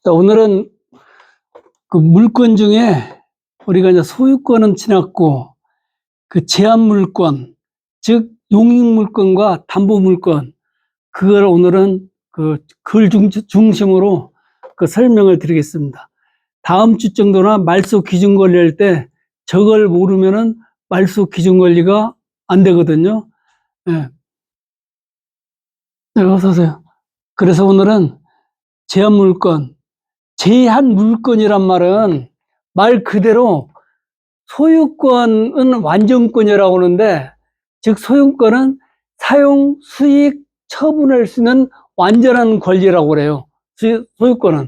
자, 오늘은 그 물권 중에 우리가 이제 소유권은 지났고 그 제한물권, 즉 용익물권과 담보물권, 그걸 오늘은 그 글 중심으로 그 설명을 드리겠습니다. 다음 주 정도나 말소 기준 권리 할 때 저걸 모르면은 말소 기준 권리가 안 되거든요. 예. 네, 어서 오세요. 그래서 오늘은 제한물권, 제한물권이란 말은 말 그대로 소유권은 완전권이라고 하는데, 즉 소유권은 사용, 수익, 처분할 수 있는 완전한 권리라고 그래요. 소유권은.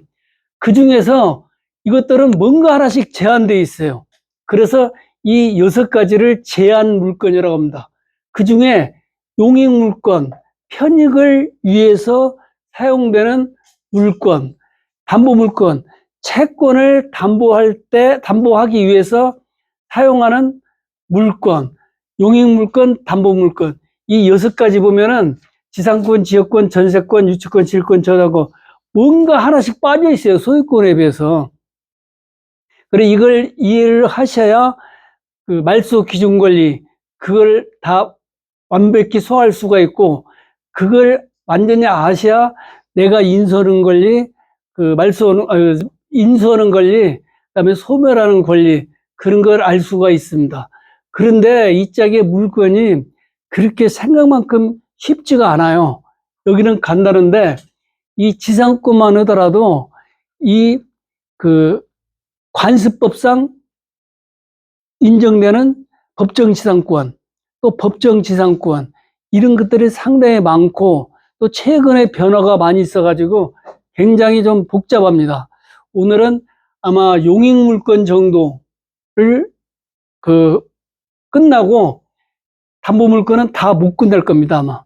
그 중에서 이것들은 뭔가 하나씩 제한되어 있어요. 그래서 이 6가지를 제한물권이라고 합니다. 그 중에 용익물권, 편익을 위해서 사용되는 물권, 담보물권, 채권을 담보하기 위해서 사용하는 물권, 용익물권, 담보물권, 이 6가지 보면은 지상권, 지역권, 전세권, 유치권, 질권, 저당권, 뭔가 하나씩 빠져 있어요. 소유권에 비해서. 그래, 이걸 이해를 하셔야 그 말소 기준 권리, 그걸 다 완벽히 소화할 수가 있고, 그걸 완전히 아셔야 내가 인수하는 권리, 그 인수하는 권리, 그다음에 소멸하는 권리, 그런 걸 알 수가 있습니다. 그런데 이 짝의 물건이 그렇게 생각만큼 쉽지가 않아요. 여기는 간다는데, 이 지상권만 하더라도 이 그 관습법상 인정되는 법정지상권, 또 법정지상권, 이런 것들이 상당히 많고, 또 최근에 변화가 많이 있어가지고 굉장히 좀 복잡합니다. 오늘은 아마 용익물권 정도를 끝나고 담보물권은 다 못 끝낼 겁니다, 아마.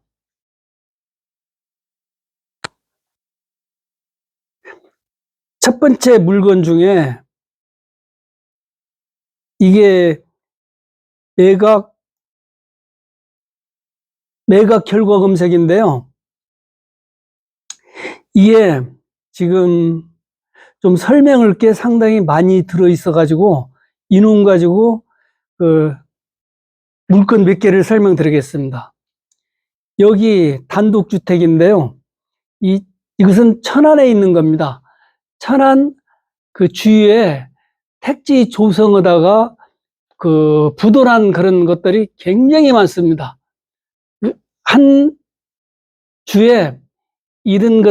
첫 번째 물건 중에 이게 매각 결과 검색인데요. 이게 지금 좀 설명할 게 상당히 많이 들어있어가지고 이놈 가지고 그 물건 몇 개를 설명드리겠습니다. 여기 단독주택인데요. 이것은 천안에 있는 겁니다. 천안 그 주위에 택지 조성하다가 그 부도난 그런 것들이 굉장히 많습니다. 한 주에 이런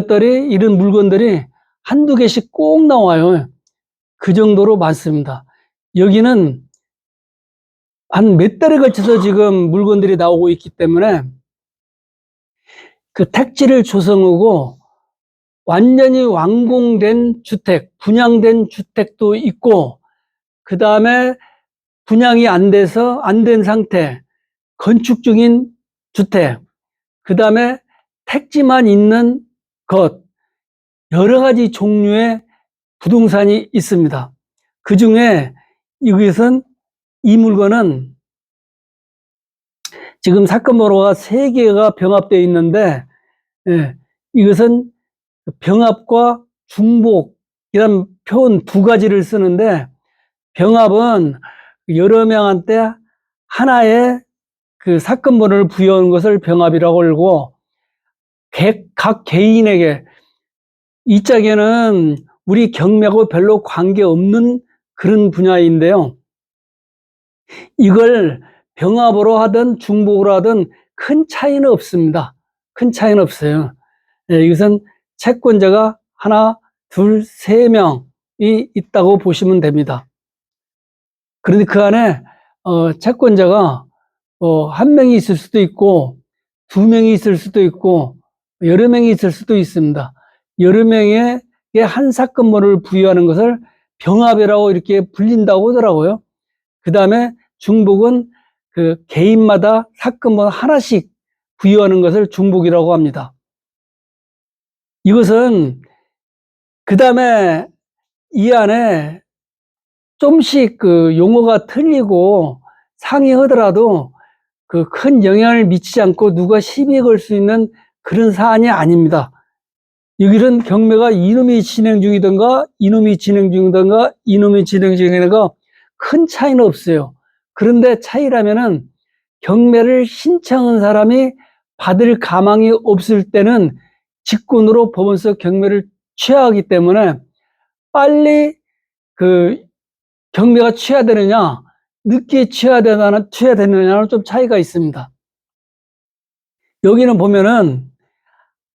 물건들이 한두 개씩 꼭 나와요. 그 정도로 많습니다. 여기는 한 몇 달에 걸쳐서 지금 물건들이 나오고 있기 때문에 그 택지를 조성하고 완전히 완공된 주택, 분양된 주택도 있고, 그 다음에 분양이 안 된 상태, 건축 중인 주택, 그 다음에 택지만 있는 것, 여러 가지 종류의 부동산이 있습니다. 그 중에 이 물건은 지금 사건 번호가 3개가 병합되어 있는데, 이것은 병합과 중복이란 표현 2가지를 쓰는데, 병합은 여러 명한테 하나의 그 사건 번호를 부여한 것을 병합이라고 하고, 각 개인에게, 이 짝에는 우리 경매하고 별로 관계없는 그런 분야인데요. 이걸 병합으로 하든 중복으로 하든 큰 차이는 없습니다. 큰 차이는 없어요. 이것은 채권자가 하나, 둘, 3명이 있다고 보시면 됩니다. 그런데 그 안에 채권자가 1명이 있을 수도 있고 2명이 있을 수도 있고 여러 명이 있을 수도 있습니다. 여러 명에게 한 사건번호를 부여하는 것을 병합이라고 이렇게 불린다고 하더라고요. 그 다음에 중복은 그 개인마다 사건번호 하나씩 부여하는 것을 중복이라고 합니다. 이것은 그 다음에 이 안에 좀씩 그 용어가 틀리고 상이하더라도 그 큰 영향을 미치지 않고 누가 시비 걸 수 있는 그런 사안이 아닙니다. 여기는 경매가 이놈이 진행 중이든가 이놈이 진행 중이든가 이놈이 진행 중이든가 큰 차이는 없어요. 그런데 차이라면은 경매를 신청한 사람이 받을 가망이 없을 때는 직권으로 법원에서 경매를 취하하기 때문에 빨리 그 경매가 취하되느냐 늦게 취하되느냐는 좀 차이가 있습니다. 여기는 보면은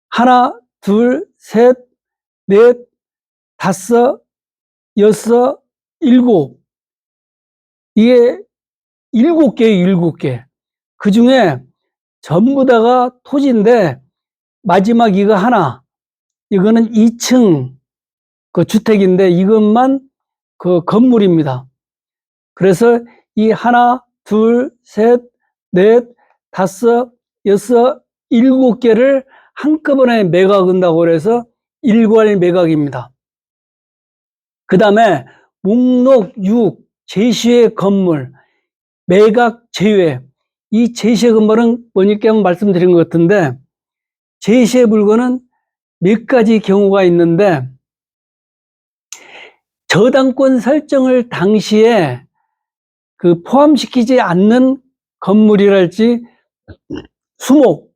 하나, 둘, 셋, 넷, 다섯, 여섯, 일곱. 이게 7개예요, 7개. 그 중에 전부 다가 토지인데 마지막 이거 하나, 이거는 2층 그 주택인데 이것만 그 건물입니다. 그래서 이 하나, 둘, 셋, 넷, 다섯, 여섯, 7개를 한꺼번에 매각한다고 해서 일괄 매각입니다. 그 다음에 목록 6 제시의 건물 매각 제외. 이 제시의 건물은 뭐니까 말씀드린 것 같은데 제시의 물건은 몇 가지 경우가 있는데 저당권 설정을 당시에 그 포함시키지 않는 건물이랄지 수목도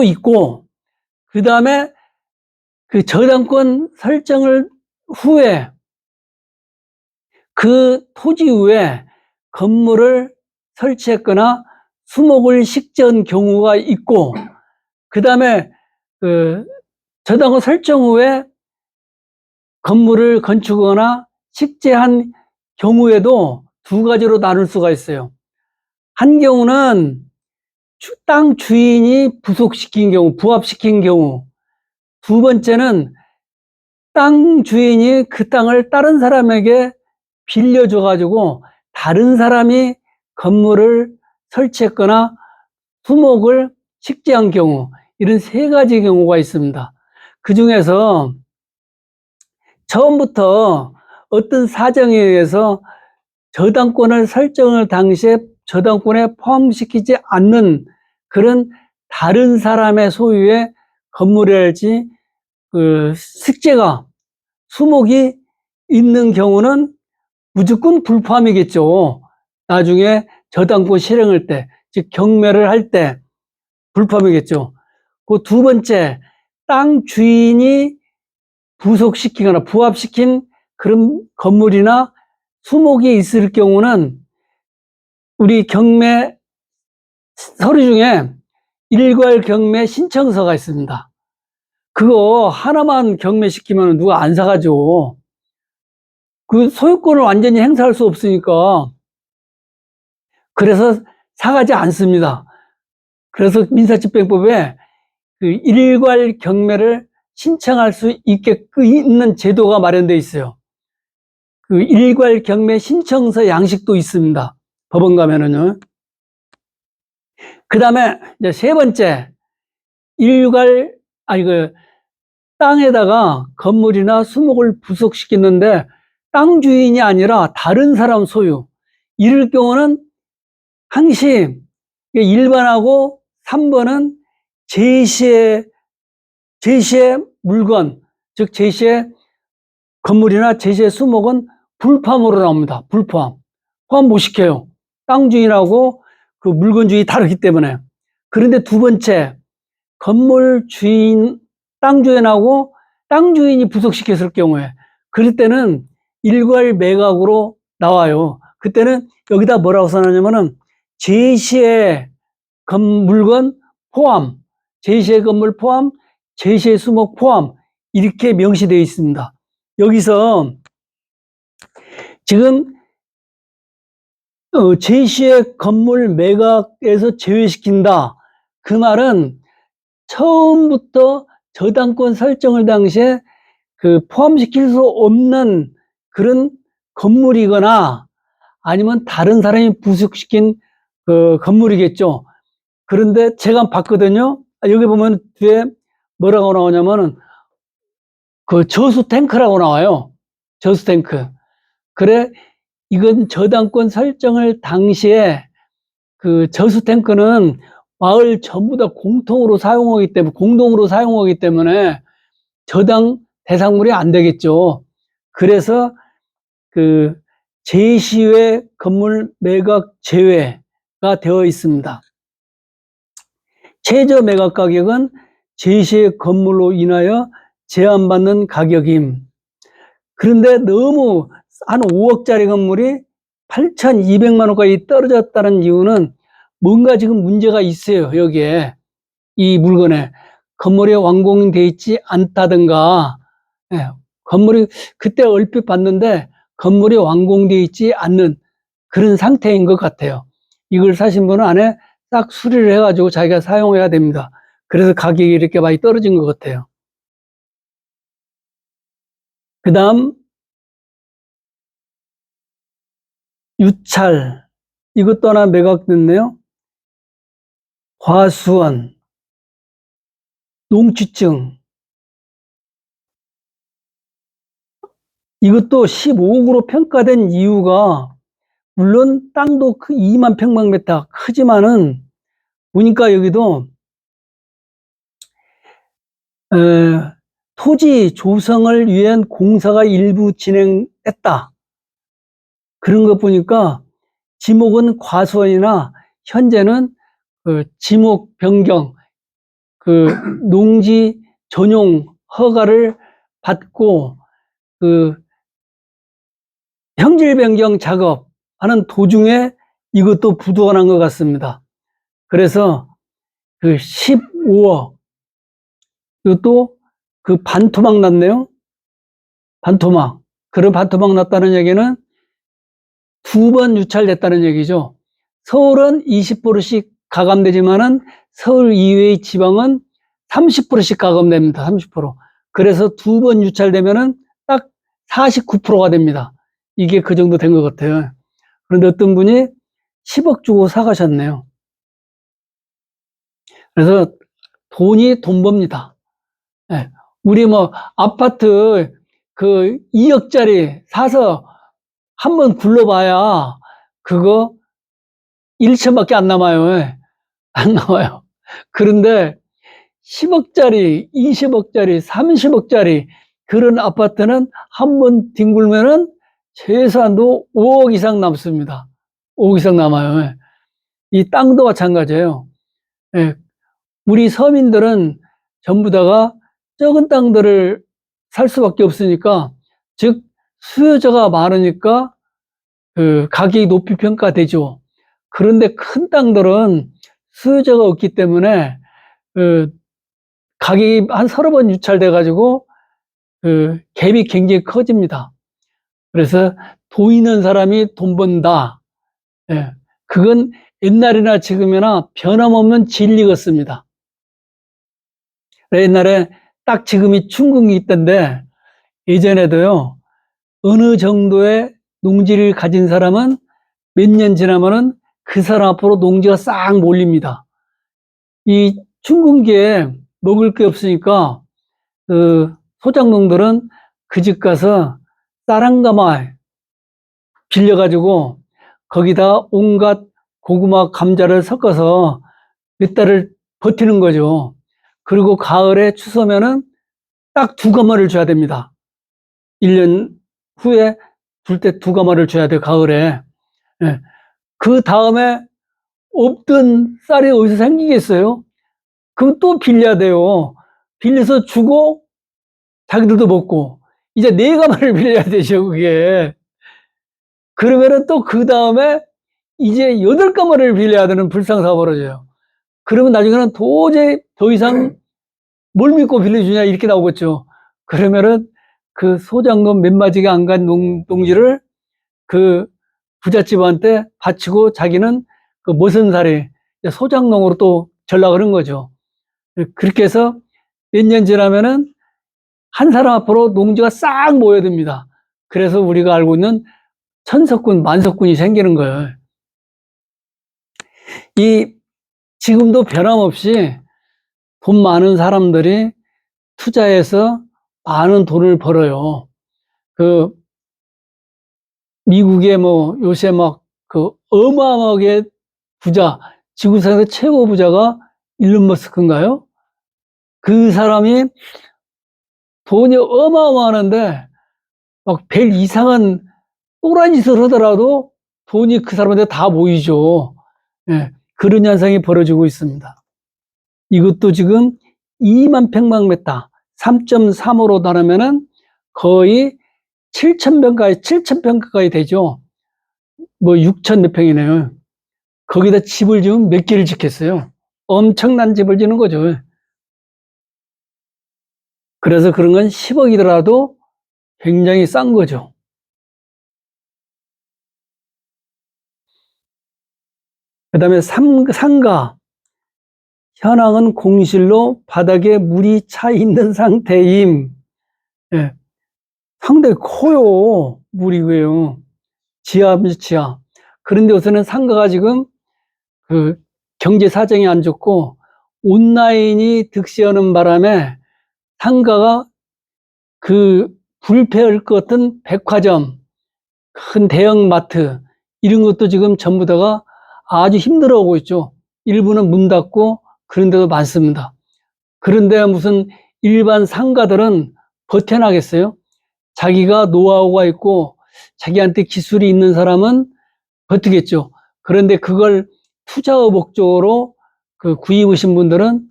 있고 그 다음에 그 저당권 설정을 후에 그 토지 위에 건물을 설치했거나 수목을 식재한 경우가 있고 그 다음에 그 저당권 설정 후에 건물을 건축하거나 식재한 경우에도 두 가지로 나눌 수가 있어요. 한 경우는 땅 주인이 부속시킨 경우, 부합시킨 경우. 두 번째는 땅 주인이 그 땅을 다른 사람에게 빌려줘가지고 다른 사람이 건물을 설치했거나 수목을 식재한 경우, 이런 세 가지 경우가 있습니다. 그 중에서 처음부터 어떤 사정에 의해서 저당권을 설정할 당시에 저당권에 포함시키지 않는 그런 다른 사람의 소유의 건물이랄지 그 식재가 수목이 있는 경우는 무조건 불포함이겠죠. 나중에 저당권 실행할 때, 즉 경매를 할 때 불포함이겠죠. 그 두 번째, 땅 주인이 부속시키거나 부합시킨 그런 건물이나 수목이 있을 경우는 우리 경매 서류 중에 일괄 경매 신청서가 있습니다. 그거 하나만 경매시키면 누가 안 사가죠. 그 소유권을 완전히 행사할 수 없으니까. 그래서 사가지 않습니다. 그래서 민사집행법에 그 일괄 경매를 신청할 수 있는 제도가 마련되어 있어요. 그 일괄 경매 신청서 양식도 있습니다. 법원 가면은요. 그 다음에 이제 세 번째, 땅에다가 건물이나 수목을 부속시키는데 땅 주인이 아니라 다른 사람 소유. 이럴 경우는 항시 1번하고 3번은 제시의 물건, 즉 제시의 건물이나 제시의 수목은 불포함으로 나옵니다. 불포함. 포함 못 시켜요. 땅 주인하고 그 물건 주인이 다르기 때문에. 그런데 두 번째, 건물 주인, 땅 주인하고 땅 주인이 부속시켰을 경우에 그럴 때는 일괄 매각으로 나와요. 그때는 여기다 뭐라고 써놨냐면은 제시의 물건 포함, 제시의 건물 포함, 제시의 수목 포함 이렇게 명시되어 있습니다. 여기서 지금 제시의 건물 매각에서 제외시킨다. 그 말은 처음부터 저당권 설정을 당시에 그 포함시킬 수 없는 그런 건물이거나 아니면 다른 사람이 부속시킨 그 건물이겠죠. 그런데 제가 봤거든요. 여기 보면 뒤에 뭐라고 나오냐면은 그 저수 탱크라고 나와요. 저수 탱크. 그래, 이건 저당권 설정을 당시에 그 저수 탱크는 마을 전부 다 공통으로 사용하기 때문에 저당 대상물이 안 되겠죠. 그래서 그 제시외 건물 매각 제외가 되어 있습니다. 최저 매각 가격은 제시외 건물로 인하여 제한받는 가격임. 그런데 너무 한 5억짜리 건물이 8,200만 원까지 떨어졌다는 이유는 뭔가 지금 문제가 있어요. 여기에 이 물건에 건물이 완공되어 있지 않다든가, 예, 건물이 그때 얼핏 봤는데 건물이 완공되어 있지 않는 그런 상태인 것 같아요. 이걸 사신 분은 안에 딱 수리를 해가지고 자기가 사용해야 됩니다. 그래서 가격이 이렇게 많이 떨어진 것 같아요. 그 다음 유찰, 이것도 하나 매각됐네요. 과수원, 농취증, 이것도 15억으로 평가된 이유가, 물론 땅도 2만 평방미터 크지만은 보니까 여기도 토지 조성을 위한 공사가 일부 진행했다. 그런 거 보니까 지목은 과수원이나 현재는 그 지목 변경, 그 농지 전용 허가를 받고 그 형질 변경 작업하는 도중에 이것도 부도가 난 것 같습니다. 그래서 그 15억, 이것도 그 반토막 났네요. 반토막. 그런 반토막 났다는 얘기는 2번 유찰됐다는 얘기죠. 서울은 20%씩 가감되지만은 서울 이외의 지방은 30%씩 가감됩니다. 30%. 그래서 2번 유찰되면은 딱 49%가 됩니다. 이게 그 정도 된 것 같아요. 그런데 어떤 분이 10억 주고 사가셨네요. 그래서 돈이 돈 법니다. 네. 우리 뭐 아파트 그 2억짜리 사서 한번 굴러봐야 그거 1천밖에 안 남아요. 안 나와요. 그런데 10억짜리, 20억짜리, 30억짜리 그런 아파트는 한번 뒹굴면은 최소한도 5억 이상 남습니다. 5억 이상 남아요. 이 땅도 마찬가지예요. 예. 우리 서민들은 전부 다가 적은 땅들을 살 수밖에 없으니까, 즉 수요자가 많으니까 그 가격이 높이 평가되죠. 그런데 큰 땅들은 수요자가 없기 때문에 그 가격이 한 서너 번 유찰돼 가지고 그 갭이 굉장히 커집니다. 그래서 돈 있는 사람이 돈 번다. 예. 그건 옛날이나 지금이나 변함없는 진리 같습니다. 옛날에 딱 지금이 춘궁이 있던데, 예전에도요, 어느 정도의 농지를 가진 사람은 몇 년 지나면은 그 사람 앞으로 농지가 싹 몰립니다. 이 춘궁기에 먹을 게 없으니까 그 소작농들은 그 집 가서 쌀 한 가마 빌려가지고 거기다 온갖 고구마, 감자를 섞어서 몇 달을 버티는 거죠. 그리고 가을에 추서면은 딱 2가마를 줘야 됩니다. 1년 후에 줄 때 2가마를 줘야 돼요, 가을에. 예. 그 다음에 없던 쌀이 어디서 생기겠어요? 그럼 또 빌려야 돼요. 빌려서 주고 자기들도 먹고 이제 4가마를 빌려야 되죠, 그게. 그러면은 또 그 다음에 이제 8가마를 빌려야 되는 불상사가 벌어져요. 그러면 나중에는 도저히 더 이상 뭘 믿고 빌려주냐 이렇게 나오겠죠. 그러면은 그 소작농 몇 마디가 안 간 농지를 그 부잣집한테 바치고 자기는 그 머선살이 소작농으로 또 전락을 한 거죠. 그렇게 해서 몇 년 지나면은 한 사람 앞으로 농지가 싹 모여듭니다. 그래서 우리가 알고 있는 천석군, 만석군이 생기는 거예요. 이 지금도 변함없이 돈 많은 사람들이 투자해서 많은 돈을 벌어요. 그 미국의 뭐 요새 막 그 어마어마하게 부자 지구상에서 최고 부자가 일론 머스크인가요? 그 사람이 돈이 어마어마하는데 막 별 이상한 또라이 짓을 하더라도 돈이 그 사람한테 다 모이죠. 예, 그런 현상이 벌어지고 있습니다. 이것도 지금 2만 평방미터 3.3으로 나누면은 거의 7,000평 가까이 되죠. 뭐 6천 몇 평이네요. 거기다 집을 지으면 몇 개를 짓겠어요. 엄청난 집을 짓는 거죠. 그래서 그런 건 10억이더라도 굉장히 싼 거죠. 그 다음에 상가. 현황은 공실로 바닥에 물이 차 있는 상태임. 예, 상당히 커요. 물이고요. 지하. 그런데 우선은 상가가 지금 그 경제 사정이 안 좋고 온라인이 득세하는 바람에 상가가 그 불패할 것 같은 백화점, 큰 대형 마트 이런 것도 지금 전부 다가 아주 힘들어하고 있죠. 일부는 문 닫고 그런 데도 많습니다. 그런데 무슨 일반 상가들은 버텨나겠어요? 자기가 노하우가 있고 자기한테 기술이 있는 사람은 버티겠죠. 그런데 그걸 투자의 목적으로 그 구입 오신 분들은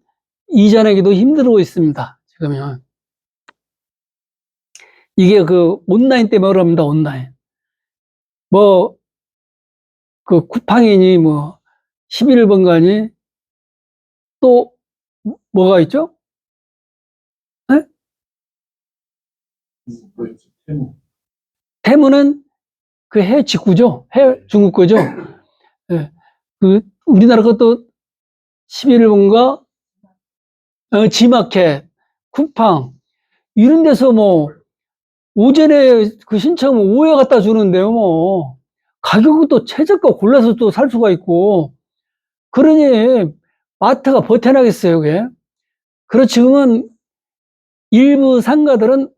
이전하기도 힘들고 있습니다. 지금은. 이게 그 온라인 때문에 그럽니다. 온라인. 뭐, 그 쿠팡이니 뭐, 11번가니 또 뭐가 있죠? 네? 테무는 그 해외 직구죠. 해외 중국 거죠. 네. 그 우리나라 것도 11번가, 지마켓, 쿠팡 이런 데서 뭐 오전에 그 신청하면 오후에 갖다 주는데요, 뭐. 가격은 또 최저가 골라서 또 살 수가 있고. 그러니 마트가 버텨나겠어요, 그게. 그렇 지금은 일부 상가들은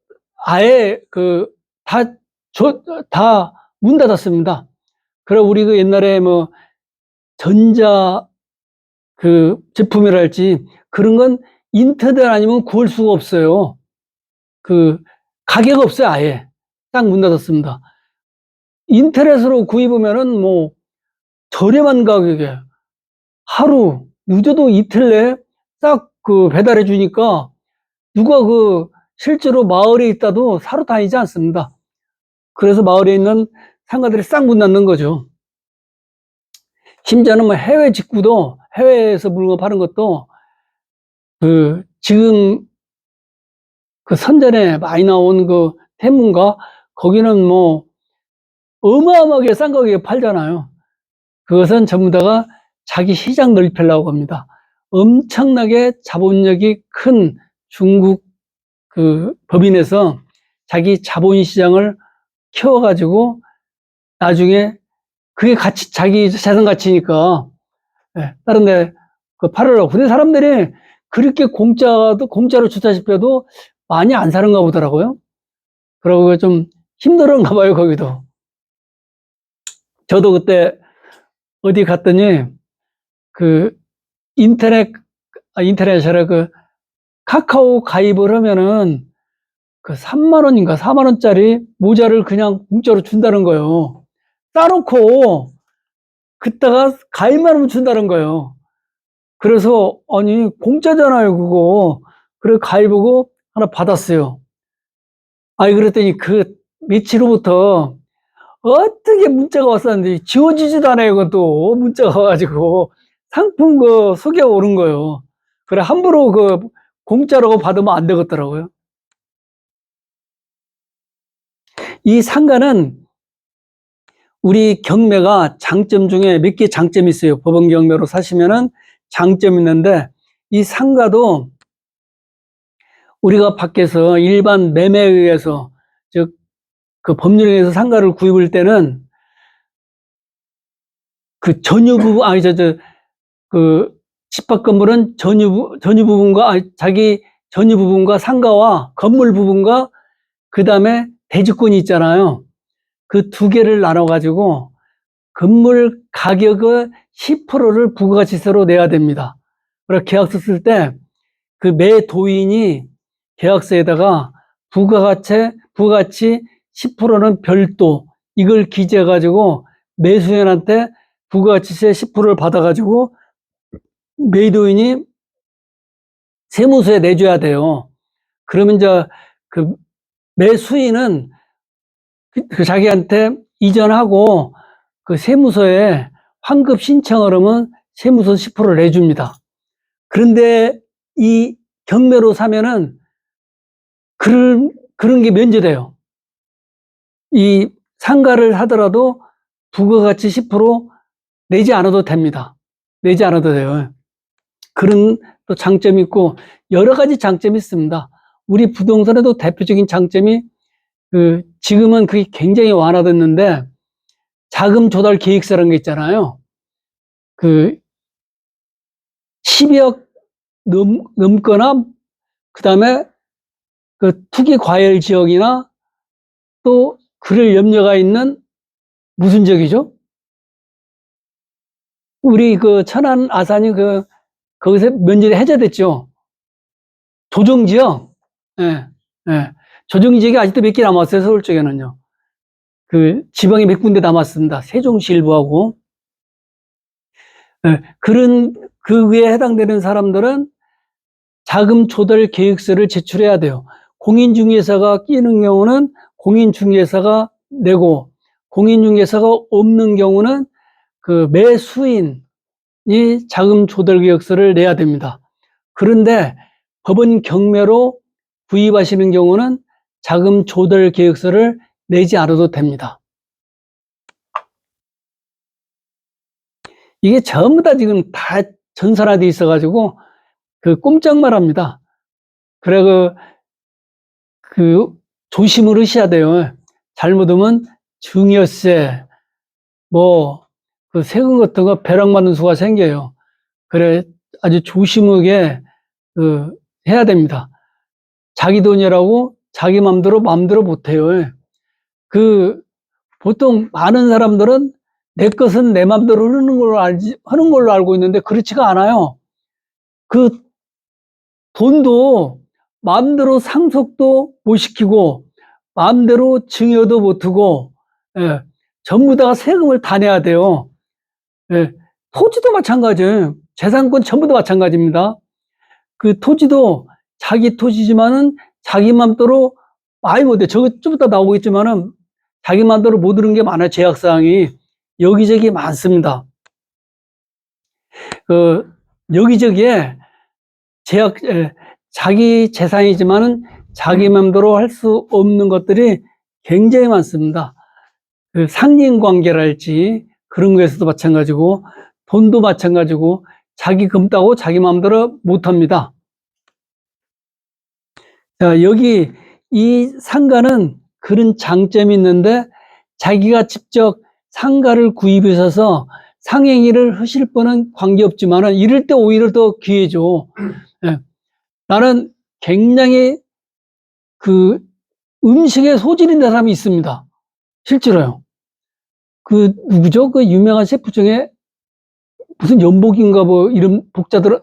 아예 다 문 닫았습니다. 그래, 우리 그 옛날에 뭐 전자 그 제품이랄지 그런 건 인터넷 아니면 구할 수가 없어요. 그 가격 없어요, 아예. 딱 문 닫았습니다. 인터넷으로 구입하면은 뭐 저렴한 가격에 하루 늦어도 이틀 내에 딱 그 배달해 주니까 누가 그 실제로 마을에 있다도 사러 다니지 않습니다. 그래서 마을에 있는 상가들이 싹 문 닫는 거죠. 심지어는 뭐 해외 직구도 해외에서 물건 파는 것도 그 지금 그 선전에 많이 나온 그 태문가 거기는 뭐 어마어마하게 싼 가격에 팔잖아요. 그것은 전부 다가 자기 시장 넓히려고 합니다. 엄청나게 자본력이 큰 중국 그 법인에서 자기 자본 시장을 키워가지고 나중에 그게 가치, 자기 재산 가치니까, 예, 다른 데그 팔으려고. 근데 사람들이 그렇게 공짜로 주다시피 해도 많이 안 사는가 보더라고요. 그러고 좀 힘들었나 봐요, 거기도. 저도 그때 어디 갔더니 그 인터넷에 그 카카오 가입을 하면은 그 3만 원인가 4만 원짜리 모자를 그냥 공짜로 준다는 거예요. 따놓고 그따가 가입만 하면 준다는 거예요. 그래서 아니 공짜잖아요 그거. 그래 가입하고 하나 받았어요. 아니 그랬더니 그 며칠 후부터 어떻게 문자가 왔었는데 지워지지도 않아요. 그것도 문자가 와가지고 상품 그 소개가 오는 거예요. 그래 함부로 그 공짜라고 받으면 안 되겠더라고요. 이 상가는 우리 경매가 장점 중에 몇 개 장점이 있어요. 법원 경매로 사시면은 장점이 있는데 이 상가도 우리가 밖에서 일반 매매에 의해서 즉 그 법률에 의해서 상가를 구입할 때는 그 전유 부분 아니 그 집합 건물은 전유 부분과 자기 전유 부분과 상가와 건물 부분과 그 다음에 대지권이 있잖아요. 그 두 개를 나눠 가지고 건물 가격의 10%를 부가가치세로 내야 됩니다. 그래서 계약서 쓸 때 그 매도인이 계약서에다가 부가가치 10%는 별도 이걸 기재해가지고 매수인한테 부가가치세 10%를 받아가지고 매도인이 세무서에 내줘야 돼요. 그러면 이제 그 매수인은 그 자기한테 이전하고 그 세무서에 환급 신청을 하면 세무서 10%를 내줍니다. 그런데 이 경매로 사면은 그런 게 면제돼요. 이 상가를 하더라도 부가가치 10% 내지 않아도 됩니다. 내지 않아도 돼요. 그런 또 장점이 있고 여러 가지 장점이 있습니다. 우리 부동산에도 대표적인 장점이 지금은 그게 굉장히 완화됐는데 자금 조달 계획서라는 게 있잖아요. 12억 넘거나 그다음에 그 투기 과열 지역이나 또 그럴 염려가 있는 무슨 지역이죠? 우리 그 천안 아산이 거기서 면제가 해제됐죠. 조정지역. 예, 예. 조정지역이 아직도 몇 개 남았어요. 서울 쪽에는요. 지방에 몇 군데 남았습니다. 세종시 일부하고. 예, 그에 해당되는 사람들은 자금 조달 계획서를 제출해야 돼요. 공인중개사가 끼는 경우는 공인중개사가 내고, 공인중개사가 없는 경우는 그 매수인이 자금 조달 계획서를 내야 됩니다. 그런데 법원 경매로 구입하시는 경우는 자금 조달 계획서를 내지 않아도 됩니다. 이게 전부 다 지금 다 전산화되어 있어가지고 꼼짝말 합니다. 그래 조심을 하셔야 돼요. 잘못하면 증여세, 세금 같은 거 배락받는 수가 생겨요. 그래 아주 조심하게 해야 됩니다. 자기 돈이라고 자기 맘대로 못해요. 보통 많은 사람들은 내 것은 내 맘대로 하는 걸로 알고 있는데 그렇지가 않아요. 돈도 마음대로 상속도 못 시키고 마음대로 증여도 못 하고 전부 다 세금을 다 내야 돼요. 토지도 마찬가지예요. 재산권 전부 다 마찬가지입니다. 토지도 자기 토지지만은 자기 맘대로 많이 못해. 좀 이따 나오겠지만은 자기 맘대로 못 하는 게 많아요. 제약사항이 여기저기 많습니다. 여기저기에 자기 재산이지만은 자기 맘대로 할 수 없는 것들이 굉장히 많습니다. 상린관계랄지 그런 거에서도 마찬가지고 돈도 마찬가지고 자기 금 따고 자기 맘대로 못합니다. 자, 여기 이 상가는 그런 장점이 있는데 자기가 직접 상가를 구입하셔서 상행위를 하실 분은 관계없지만은 이럴 때 오히려 더 기회죠. 나는 굉장히 음식에 소질 있는 사람이 있습니다. 실제로요. 누구죠? 유명한 셰프 중에 무슨 연복인가 이름 복자들,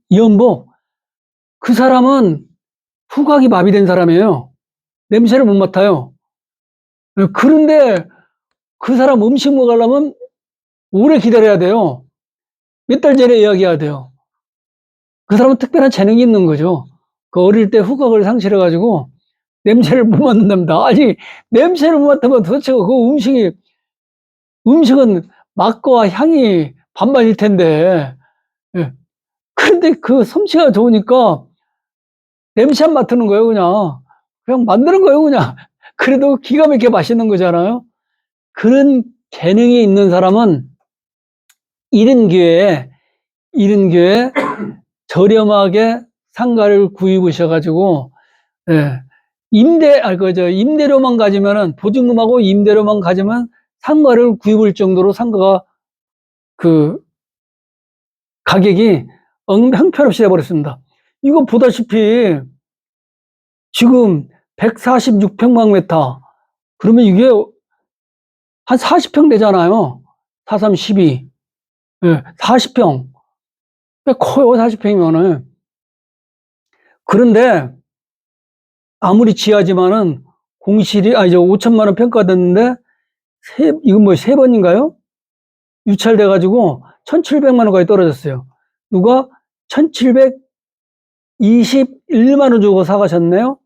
이연복. 그 사람은 후각이 마비된 사람이에요. 냄새를 못 맡아요. 그런데 그 사람 음식 먹으려면 오래 기다려야 돼요. 몇 달 전에 예약해야 돼요. 그 사람은 특별한 재능이 있는 거죠. 어릴 때 후각을 상실해가지고 냄새를 못 맡는답니다. 아니, 냄새를 못 맡으면 도대체 음식은 맛과 향이 반반일 텐데. 그런데 솜씨가 좋으니까 냄새 안 맡는 거예요, 그냥 만드는 거예요, 그냥. 그래도 기가 막히게 맛있는 거잖아요. 그런 재능이 있는 사람은 이른 기회에 저렴하게 상가를 구입하셔가지고, 임대료만 가지면은, 보증금하고 임대료만 가지면 상가를 구입할 정도로 상가가 가격이 형편없이 돼버렸습니다. 이거 보다시피 지금 146평방미터. 그러면 이게 한 40평 되잖아요. 4, 3, 12. 예, 40평. 꽤 커요, 40평이면은. 그런데 아무리 지하지만은 공실이, 이제 5천만 원 평가됐는데, 이건 뭐 세 번인가요? 유찰돼가지고 1,700만 원까지 떨어졌어요. 누가 1,721만 원 주고 사가셨네요?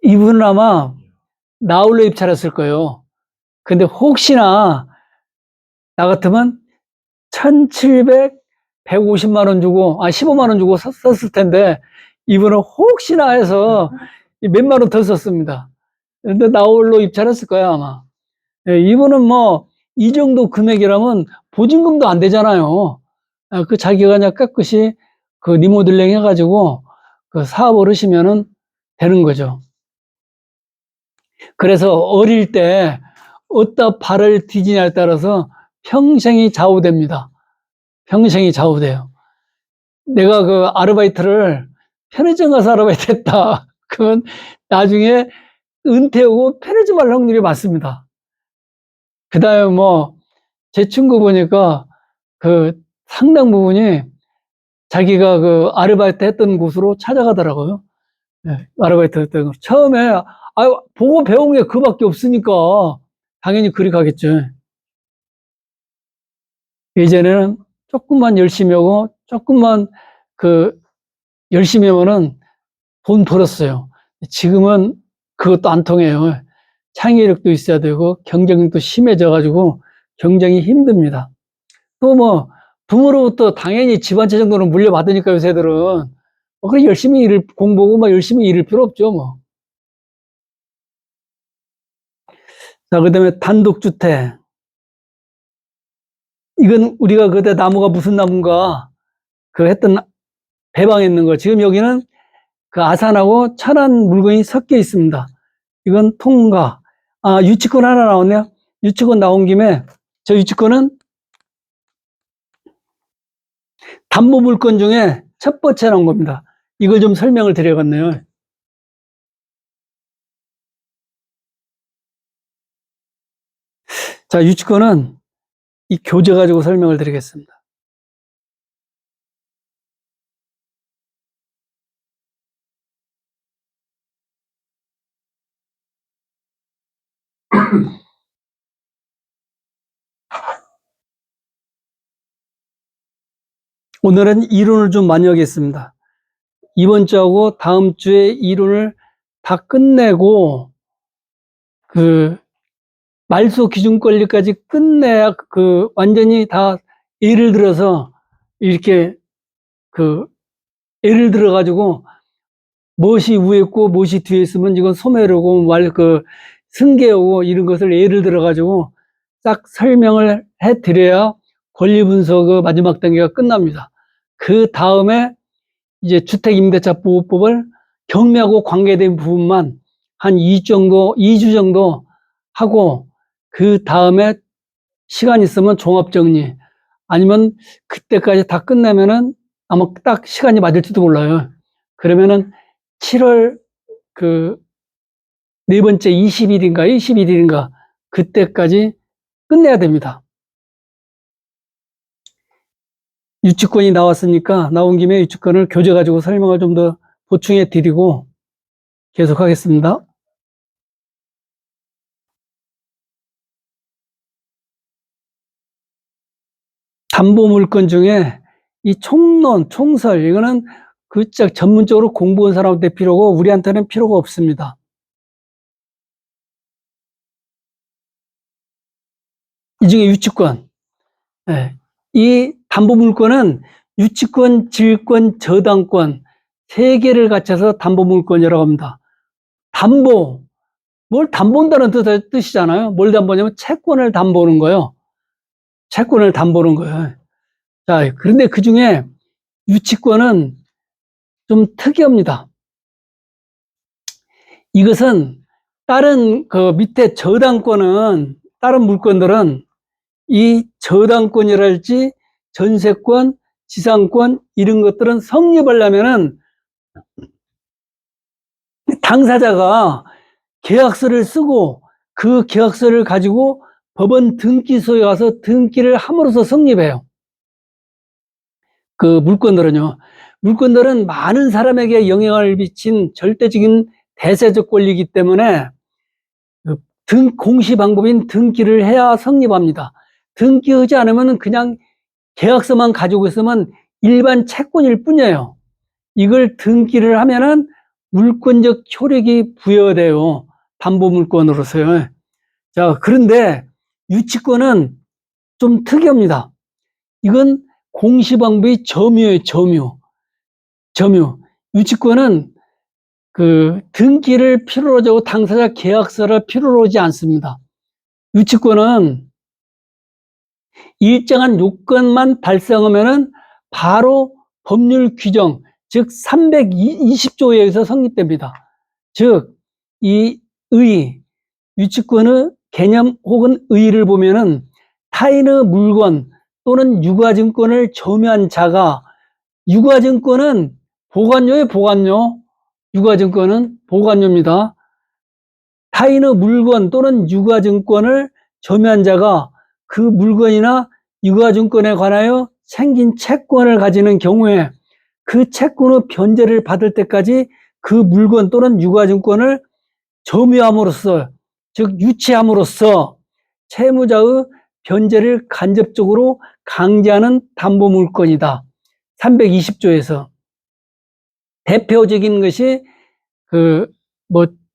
이분은 아마 나홀로 입찰했을 거예요. 근데 혹시나 나 같으면 1,750만 원 주고, 15만 원 주고 썼을 텐데, 이분은 혹시나 해서 몇만 원 더 썼습니다. 근데 나홀로 입찰했을 거야, 아마. 예, 이분은 뭐, 이 정도 금액이라면 보증금도 안 되잖아요. 그 자기가 그냥 깨끗이 그 리모델링 해가지고 그 사업을 하시면은 되는 거죠. 그래서 어릴 때 어디다 발을 디디냐에 따라서 평생이 좌우됩니다. 평생이 좌우돼요. 내가 그 아르바이트를 편의점 가서 아르바이트 했다. 그건 나중에 은퇴하고 편의점 할 확률이 많습니다. 그 다음에 뭐, 제 친구 보니까 그 상당 부분이 자기가 그 아르바이트 했던 곳으로 찾아가더라고요. 네, 아르바이트 했던 곳. 처음에, 보고 배운 게 그밖에 없으니까 당연히 그리 가겠죠. 예전에는 조금만 열심히 하고, 조금만 그 열심히 하면은 돈 벌었어요. 지금은 그것도 안 통해요. 창의력도 있어야 되고, 경쟁도 심해져가지고, 경쟁이 힘듭니다. 또 뭐, 부모로부터 당연히 집안채 정도는 물려받으니까 요새들은, 그래 열심히 공부하고 막 열심히 일을 필요 없죠, 뭐. 자, 그 다음에 단독주택. 이건 우리가 그때 나무가 무슨 나무인가, 그 했던 배방에 있는 거. 지금 여기는 그 아산하고 천안 물건이 섞여 있습니다. 이건 통과. 유치권 하나 나왔네요. 유치권 나온 김에, 저 유치권은 담보물건 중에 첫 번째 나온 겁니다. 이걸 좀 설명을 드려야겠네요. 자, 유치권은 이 교재 가지고 설명을 드리겠습니다. 오늘은 이론을 좀 많이 하겠습니다. 이번 주하고 다음 주에 이론을 다 끝내고, 그, 말소 기준 권리까지 끝내야 완전히 다 예를 들어서 이렇게 그, 예를 들어가지고 무엇이 위에 있고 무엇이 뒤에 있으면 이건 소멸하고 승계하고 이런 것을 예를 들어가지고 딱 설명을 해 드려야 권리 분석 마지막 단계가 끝납니다. 그 다음에 이제 주택임대차보호법을 경매하고 관계된 부분만 한 2주 정도 하고, 그 다음에 시간 있으면 종합정리, 아니면 그때까지 다 끝내면은 아마 딱 시간이 맞을지도 몰라요. 그러면은 7월 네 번째 20일인가 21일인가 그때까지 끝내야 됩니다. 유치권이 나온 김에 유치권을 교재 가지고 설명을 좀 더 보충해 드리고 계속하겠습니다. 담보물건 중에 이 총론, 총설, 이거는 전문적으로 공부한 사람한테 필요고 우리한테는 필요가 없습니다. 이 중에 유치권. 네. 이 담보물건은 유치권, 질권, 저당권 세 개를 갖춰서 담보물건이라고 합니다. 담보, 뭘 담보한다는 뜻이잖아요. 뭘 담보냐면 채권을 담보는 거예요. 채권을 담보는 거예요. 자, 그런데 그 중에 유치권은 좀 특이합니다. 이것은 다른 그 밑에 다른 물건들은 이 저당권이랄지 전세권, 지상권 이런 것들은 성립하려면은 당사자가 계약서를 쓰고 그 계약서를 가지고 법원 등기소에 가서 등기를 함으로써 성립해요. 그 물건들은요. 물건들은 많은 사람에게 영향을 미친 절대적인 대세적 권리이기 때문에 공시 방법인 등기를 해야 성립합니다. 등기하지 않으면 그냥 계약서만 가지고 있으면 일반 채권일 뿐이에요. 이걸 등기를 하면은 물권적 효력이 부여돼요. 담보물권으로서요. 자, 그런데 유치권은 좀 특이합니다. 이건 공시방법이 점유예요, 점유. 유치권은 그 등기를 필요로 하고 당사자 계약서를 필요로 하지 않습니다. 유치권은 일정한 요건만 달성하면은 바로 법률 규정, 즉 320조에 의해서 성립됩니다. 즉, 이 유치권의 개념 혹은 의의를 보면은 타인의 물건 또는 유가증권을 점유한 자가, 유가증권은 보관료예요, 보관료. 유가증권은 보관료입니다. 타인의 물건 또는 유가증권을 점유한 자가 그 물건이나 유가증권에 관하여 생긴 채권을 가지는 경우에 그 채권의 변제를 받을 때까지 그 물건 또는 유가증권을 점유함으로써, 즉 유치함으로써 채무자의 변제를 간접적으로 강제하는 담보물건이다. 320조에서 대표적인 것이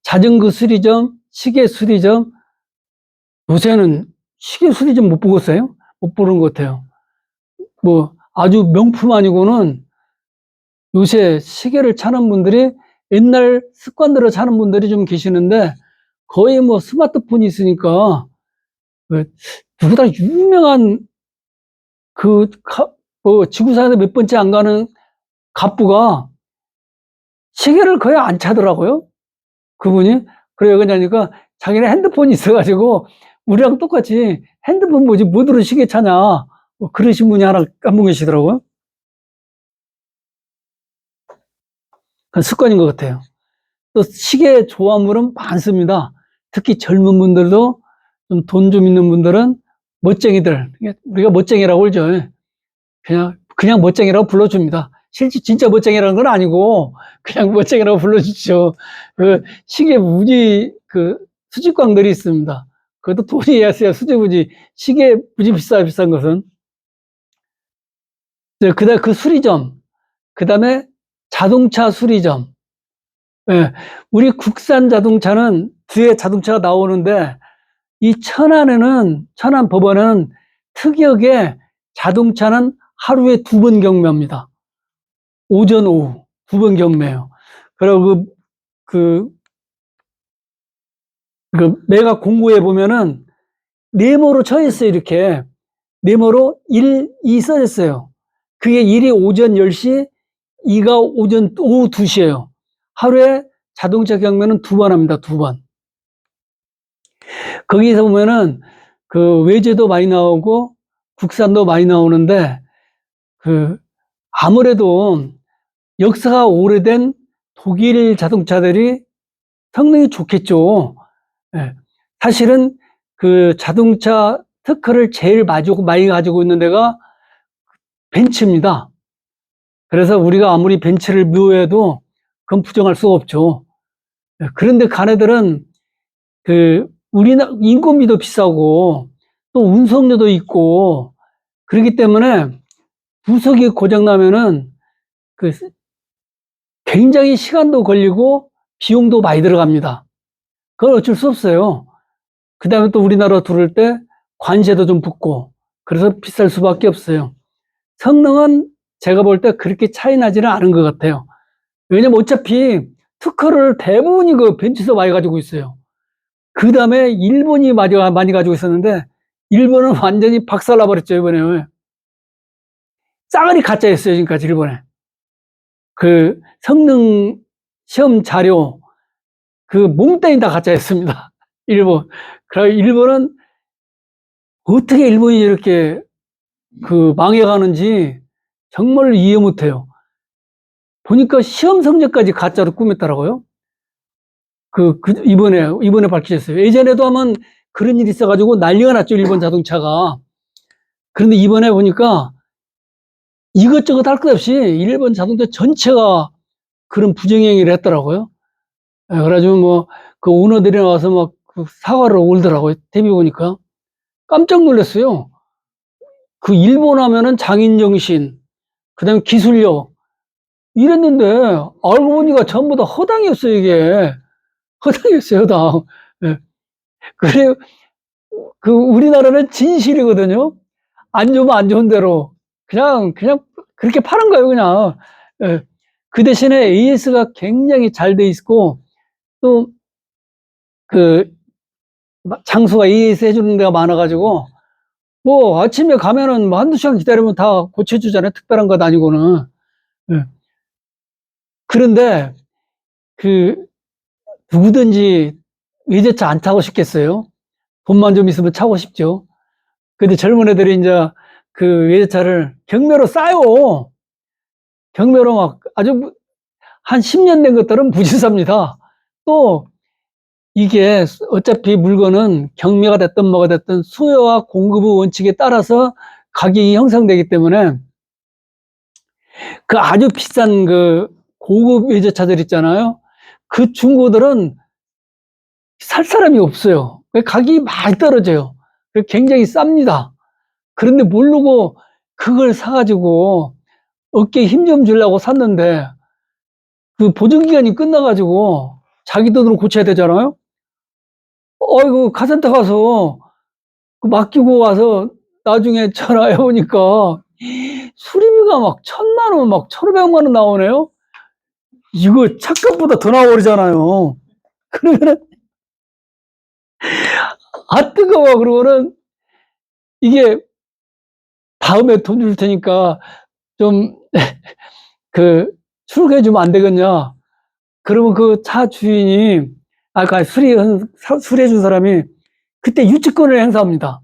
자전거 수리점, 시계 수리점. 요새는 시계 수리점 못 보겠어요? 못 보는 것 같아요. 아주 명품 아니고는 요새 시계를 차는 분들이 옛날 습관대로 차는 분들이 좀 계시는데 거의 스마트폰이 있으니까 누구나 유명한 지구상에서 몇 번째 안 가는 갑부가 시계를 거의 안 차더라고요. 그분이. 그래요. 그러니까 자기네 핸드폰이 있어가지고 우리랑 똑같이 핸드폰 뭐지, 뭐들은 시계 차냐. 그러신 분이 한 분 계시더라고요. 그 습관인 것 같아요. 또 시계 좋아하는 많습니다. 특히 젊은 분들도 돈 좀 있는 분들은 멋쟁이들, 우리가 멋쟁이라고 그러죠. 그냥 멋쟁이라고 불러줍니다. 실제 진짜 멋쟁이라는 건 아니고 그냥 멋쟁이라고 불러주죠. 그 시계 무지 수집광들이 있습니다. 그것도 돈이 있어야 수집이지. 시계 무지 비싼 것은. 그다음 그 수리점, 그다음에 자동차 수리점. 예, 우리 국산 자동차는 뒤에 자동차가 나오는데 이 천안 법원은 특이하게 자동차는 하루에 2번 경매합니다. 오전, 오후 2번 경매해요. 그리고 매각 공고에 보면은 네모로 쳐 있어요. 이렇게 네모로 1, 2 써 있어요. 그게 1이 오전 10시, 2가 오후 2시예요. 하루에 자동차 경매는 2번 합니다. 2번. 거기서 보면은 외제도 많이 나오고 국산도 많이 나오는데 아무래도 역사가 오래된 독일 자동차들이 성능이 좋겠죠. 예. 사실은 자동차 특허를 제일 많이 가지고 있는 데가 벤츠입니다. 그래서 우리가 아무리 벤츠를 미워해도 그건 부정할 수가 없죠. 예. 그런데 가네들은 우리나라 인건비도 비싸고 또 운송료도 있고 그렇기 때문에 부속이 고장나면은 굉장히 시간도 걸리고 비용도 많이 들어갑니다. 그걸 어쩔 수 없어요. 그 다음에 또 우리나라 들어올 때 관세도 좀 붙고 그래서 비쌀 수밖에 없어요. 성능은 제가 볼 때 그렇게 차이 나지는 않은 것 같아요. 왜냐면 어차피 특허를 대부분이 벤츠에서 많이 가지고 있어요. 그 다음에 일본이 많이 가지고 있었는데 일본은 완전히 박살나버렸죠, 이번에. 싸그리 가짜였어요, 지금까지 일본에. 성능 시험 자료, 몽땅이 다 가짜였습니다. 일본. 그리고 일본은 어떻게 일본이 이렇게 망해가는지 정말 이해 못해요. 보니까 시험 성적까지 가짜로 꾸몄더라고요. 이번에 밝혀졌어요. 예전에도 한번 그런 일이 있어가지고 난리가 났죠, 일본 자동차가. 그런데 이번에 보니까 이것저것 할 것 없이 일본 자동차 전체가 그런 부정행위를 했더라고요. 그래가지고 뭐, 그 오너들이 나와서 막 그 사과를 울더라고요. TV 보니까. 깜짝 놀랐어요. 그 일본 하면은 장인정신, 그 다음에 기술력, 이랬는데, 알고 보니까 전부 다 허당이었어요, 이게. 허당이었어요, 허당. 예. 그래, 우리나라는 진실이거든요. 안 좋으면 안 좋은 대로. 그냥, 그렇게 파는 거예요, 그냥. 예. 그 대신에 AS가 굉장히 잘 돼 있고, 또, 그, 장수가 AS 해주는 데가 많아가지고, 뭐, 아침에 가면은 뭐 한두 시간 기다리면 다 고쳐주잖아요. 특별한 것 아니고는. 예. 그런데, 그, 누구든지 외제차 안 타고 싶겠어요? 돈만 좀 있으면 타고 싶죠. 근데 젊은 애들이 이제 그 외제차를 경매로 싸요. 경매로 막 아주 한 10년 된 것들은 무지 삽니다. 또 이게 어차피 물건은 경매가 됐든 뭐가 됐든 수요와 공급의 원칙에 따라서 가격이 형성되기 때문에 그 아주 비싼 그 고급 외제차들 있잖아요. 그 중고들은 살 사람이 없어요. 가격이 많이 떨어져요. 굉장히 쌉니다. 그런데 모르고 그걸 사가지고 어깨에 힘 좀 주려고 샀는데 그 보증기간이 끝나가지고 자기 돈으로 고쳐야 되잖아요. 어이구, 카센터 가서 그 맡기고 와서 나중에 전화해 보니까 수리비가 막 1,000만 원, 막 1,500만 원 나오네요. 이거 차값보다 더 나와버리잖아요. 그러면은, 아, 뜨거워. 그러고는 이게 다음에 돈 줄 테니까 좀, 그, 출국해주면 안 되겠냐. 그러면 그 차 주인이, 아까 수리해준 사람이 그때 유치권을 행사합니다.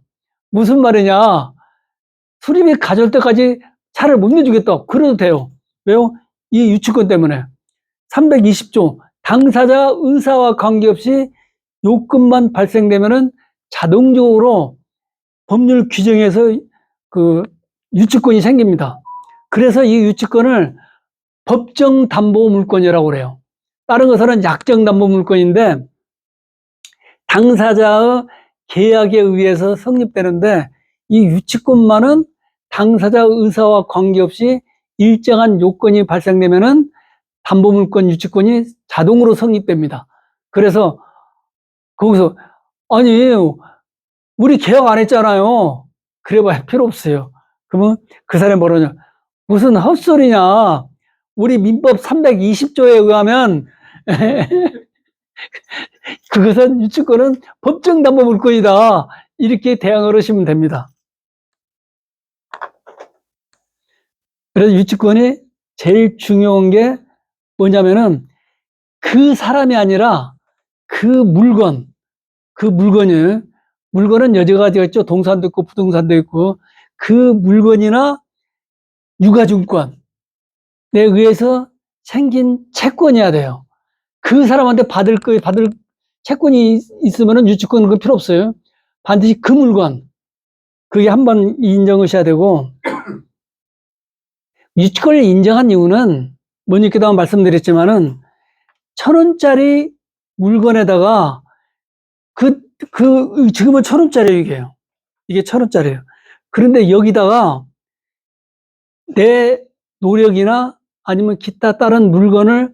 무슨 말이냐. 수리비 가져올 때까지 차를 못 내주겠다. 그래도 돼요. 왜요? 이 유치권 때문에. 320조. 당사자 의사와 관계없이 요건만 발생되면은 자동적으로 법률 규정에서 그 유치권이 생깁니다. 그래서 이 유치권을 법정 담보 물권이라고 그래요. 다른 것은 약정 담보 물권인데 당사자의 계약에 의해서 성립되는데 이 유치권만은 당사자 의사와 관계없이 일정한 요건이 발생되면은 담보물권 유치권이 자동으로 성립됩니다. 그래서 거기서 아니 우리 계약 안 했잖아요. 그래봐야 필요 없어요. 그러면 그 사람이 뭐라냐? 무슨 헛소리냐? 우리 민법 320조에 의하면 그것은 유치권은 법정 담보 물권이다. 이렇게 대항을 하시면 됩니다. 그래서 유치권이 제일 중요한 게 뭐냐면은 그 사람이 아니라 그 물건이에요. 물건은 여러 가지가 있죠. 동산도 있고 부동산도 있고 그 물건이나 유가증권에 의해서 생긴 채권이어야 돼요. 그 사람한테 받을 채권이 있으면은 유치권 그 필요 없어요. 반드시 그 물건 그게 한번 인정하셔야 되고 유치권을 인정한 이유는 뭐니까도 한번 말씀드렸지만은 1,000원짜리 물건에다가 지금은 1,000원짜리 이게요. 이게 1,000원짜리예요. 그런데 여기다가 내 노력이나 아니면 기타 다른 물건을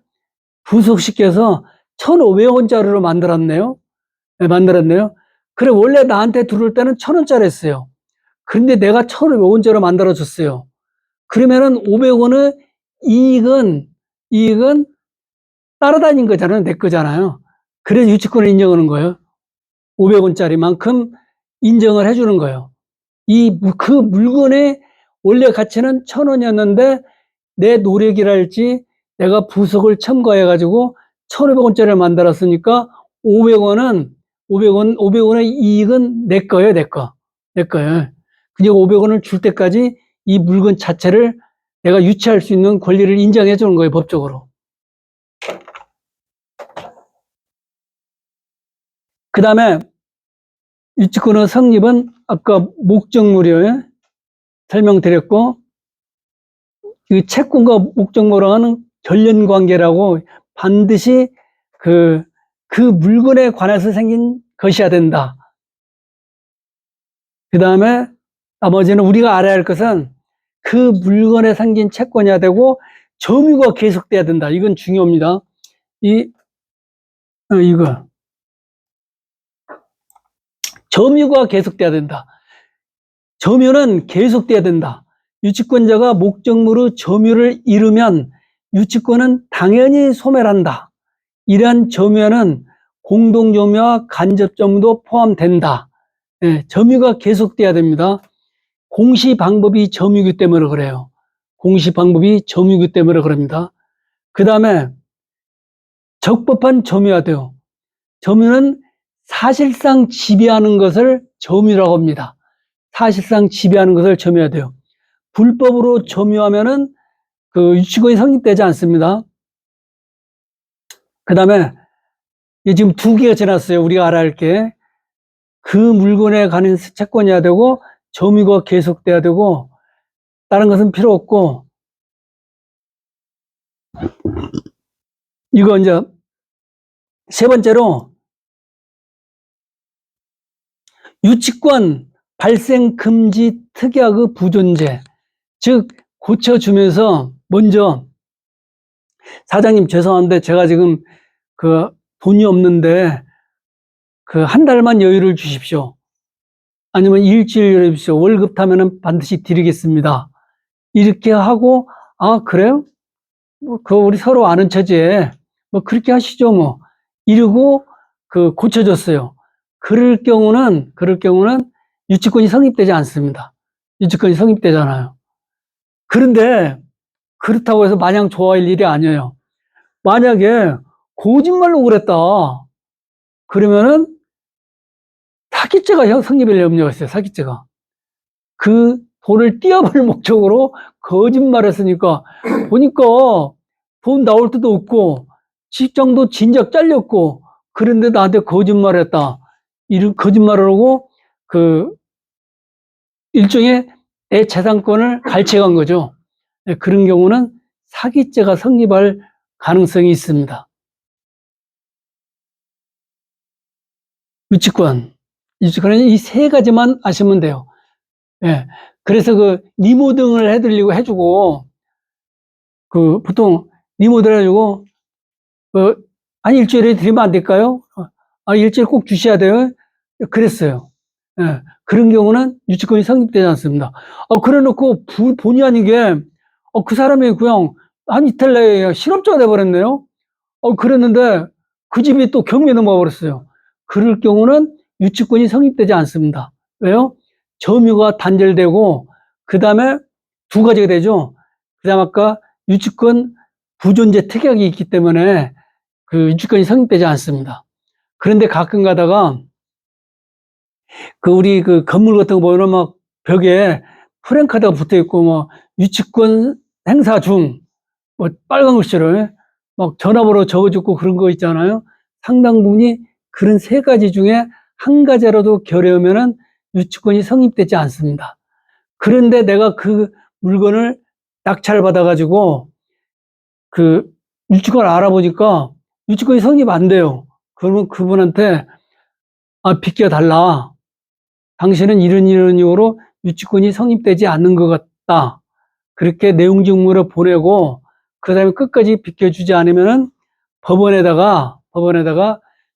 부속시켜서 1,500원짜리로 만들었네요. 네, 만들었네요. 그래, 원래 나한테 들어올 때는 1,000원짜리였어요. 그런데 내가 1,500원짜리로 만들어줬어요. 그러면은 500원의 이익은 따라다닌 거잖아요. 내 거잖아요. 그래서 유치권을 인정하는 거예요. 500원짜리만큼 인정을 해주는 거예요. 그 물건의 원래 가치는 1,000원이었는데 내 노력이랄지 내가 부속을 첨가해가지고 1,500원짜리를 만들었으니까 500원의 이익은 내 거예요, 내 거. 내 거예요. 그냥 500원을 줄 때까지 이 물건 자체를 내가 유치할 수 있는 권리를 인정해 주는 거예요, 법적으로. 그 다음에 유치권의 성립은 아까 목적물이요. 설명드렸고, 이 채권과 목적물하고는 결연 관계라고 반드시 그 물건에 관해서 생긴 것이어야 된다. 그 다음에 나머지는 우리가 알아야 할 것은 그 물건에 생긴 채권이어야 되고 점유가 계속돼야 된다. 이건 중요합니다. 이거 점유가 계속돼야 된다. 점유는 계속돼야 된다. 유치권자가 목적물의 점유를 이루면 유치권은 당연히 소멸한다. 이러한 점유는 공동점유와 간접점유도 포함된다. 네, 점유가 계속돼야 됩니다. 공시 방법이 점유기 때문에 그래요. 공시 방법이 점유기 때문에 그럽니다. 그 다음에 적법한 점유가 돼요. 점유는 사실상 지배하는 것을 점유라고 합니다. 사실상 지배하는 것을 점유해야 돼요. 불법으로 점유하면은 그 유치권이 성립되지 않습니다. 그 다음에 지금 2개가 지났어요. 우리가 알아야 할 게. 그 물건에 관한 채권이어야 되고 점유가 계속돼야 되고 다른 것은 필요 없고 이거 이제 세 번째로 유치권 발생 금지 특약의 부존재, 즉 고쳐주면서 먼저 사장님 죄송한데 제가 지금 그 돈이 없는데 그 한 달만 여유를 주십시오. 아니면 일주일 여유 주십시오. 월급 타면은 반드시 드리겠습니다. 이렇게 하고 아 그래요? 뭐 그 우리 서로 아는 처지에 뭐 그렇게 하시죠 뭐 이러고 그 고쳐줬어요. 그럴 경우는 유치권이 성립되지 않습니다. 유치권이 성립되잖아요. 그런데 그렇다고 해서 마냥 좋아할 일이 아니에요. 만약에 거짓말로 그랬다. 그러면은 사기죄가 성립할 염려가 있어요. 사기죄가. 그 돈을 띄어볼 목적으로 거짓말했으니까 보니까 돈 나올 때도 없고 직장도 진작 잘렸고 그런데 나한테 거짓말했다. 이런 거짓말을 하고 그 일종의 내 재산권을 갈취한 거죠. 그런 경우는 사기죄가 성립할 가능성이 있습니다. 유치권은 이 세 가지만 아시면 돼요. 예. 그래서 그 리모델링을 해주고 그 보통 리모델 해주고 아니 일주일에 드리면 안 될까요? 아 일주일 꼭 주셔야 돼요. 그랬어요. 예. 그런 경우는 유치권이 성립되지 않습니다. 그래놓고 본의 아니게 그 사람이 그냥 한 이틀 내에 실업자가 돼버렸네요. 그랬는데 그 집이 또 경매에 넘어가 버렸어요. 그럴 경우는 유치권이 성립되지 않습니다. 왜요? 점유가 단절되고 그 다음에 2가지가 되죠. 그 다음 아까 유치권 부존재 특약이 있기 때문에 그 유치권이 성립되지 않습니다. 그런데 가끔 가다가 그 우리 그 건물 같은 거 보면 막 벽에 프랜카드가 붙어 있고 뭐 유치권 행사 중 뭐 빨간 글씨를 막 전화번호 적어주고 그런 거 있잖아요. 상당 부분이 그런 3가지 중에 한 가지라도 결여하면은 유치권이 성립되지 않습니다. 그런데 내가 그 물건을 낙찰 받아가지고 그 유치권을 알아보니까 유치권이 성립 안 돼요. 그러면 그분한테 비켜달라. 당신은 이런 이유로 유치권이 성립되지 않는 것 같다. 그렇게 내용 증명을 보내고 그 다음에 끝까지 비켜주지 않으면은 법원에다가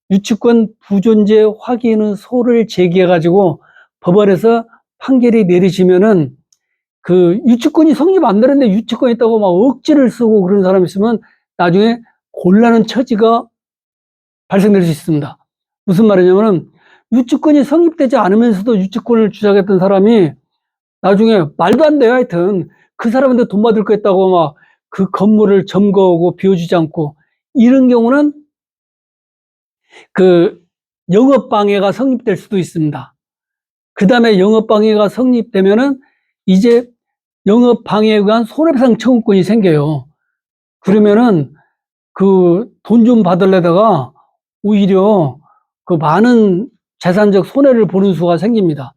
유치권 부존재 확인의 소를 제기해가지고 법원에서 판결이 내리시면은 그 유치권이 성립 안 되는데 유치권 있다고 막 억지를 쓰고 그런 사람이 있으면 나중에 곤란한 처지가 발생될 수 있습니다. 무슨 말이냐면은 유치권이 성립되지 않으면서도 유치권을 주장했던 사람이 나중에 말도 안 돼요. 하여튼 그 사람한테 돈 받을 거 있다고 막 그 건물을 점거하고 비워주지 않고 이런 경우는 그 영업방해가 성립될 수도 있습니다. 그 다음에 영업방해가 성립되면은 이제 영업방해에 의한 손해배상 청구권이 생겨요. 그러면은 그 돈 좀 받으려다가 오히려 그 많은 재산적 손해를 보는 수가 생깁니다.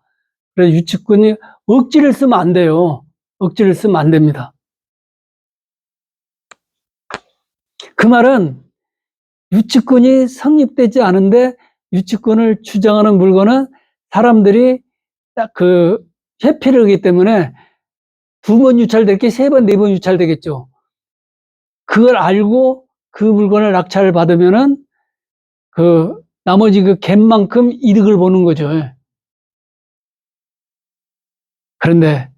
그래서 유치권이 억지를 쓰면 안 돼요. 억지를 쓰면 안 됩니다. 그 말은 유치권이 성립되지 않은데 유치권을 주장하는 물건은 사람들이 딱 그 회피를 하기 때문에 2번 유찰될 게 3번, 4번 유찰되겠죠. 그걸 알고 그 물건을 낙찰을 받으면은 그 나머지 그 갭만큼 이득을 보는 거죠. 그런데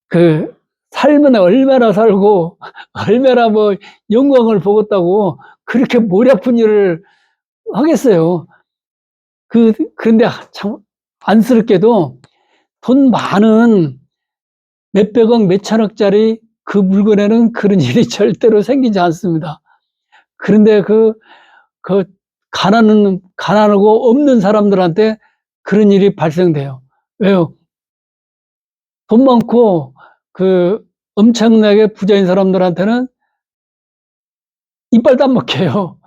그 살면 얼마나 살고 얼마나 뭐 영광을 보겠다고 그렇게 머리 아픈 일을 하겠어요. 그런데 참 안쓰럽게도 돈 많은 몇백억, 몇천억짜리 그 물건에는 그런 일이 절대로 생기지 않습니다. 그런데 그 가난하고 없는 사람들한테 그런 일이 발생돼요. 왜요? 돈 많고 그 엄청나게 부자인 사람들한테는 이빨도 안 먹혀요.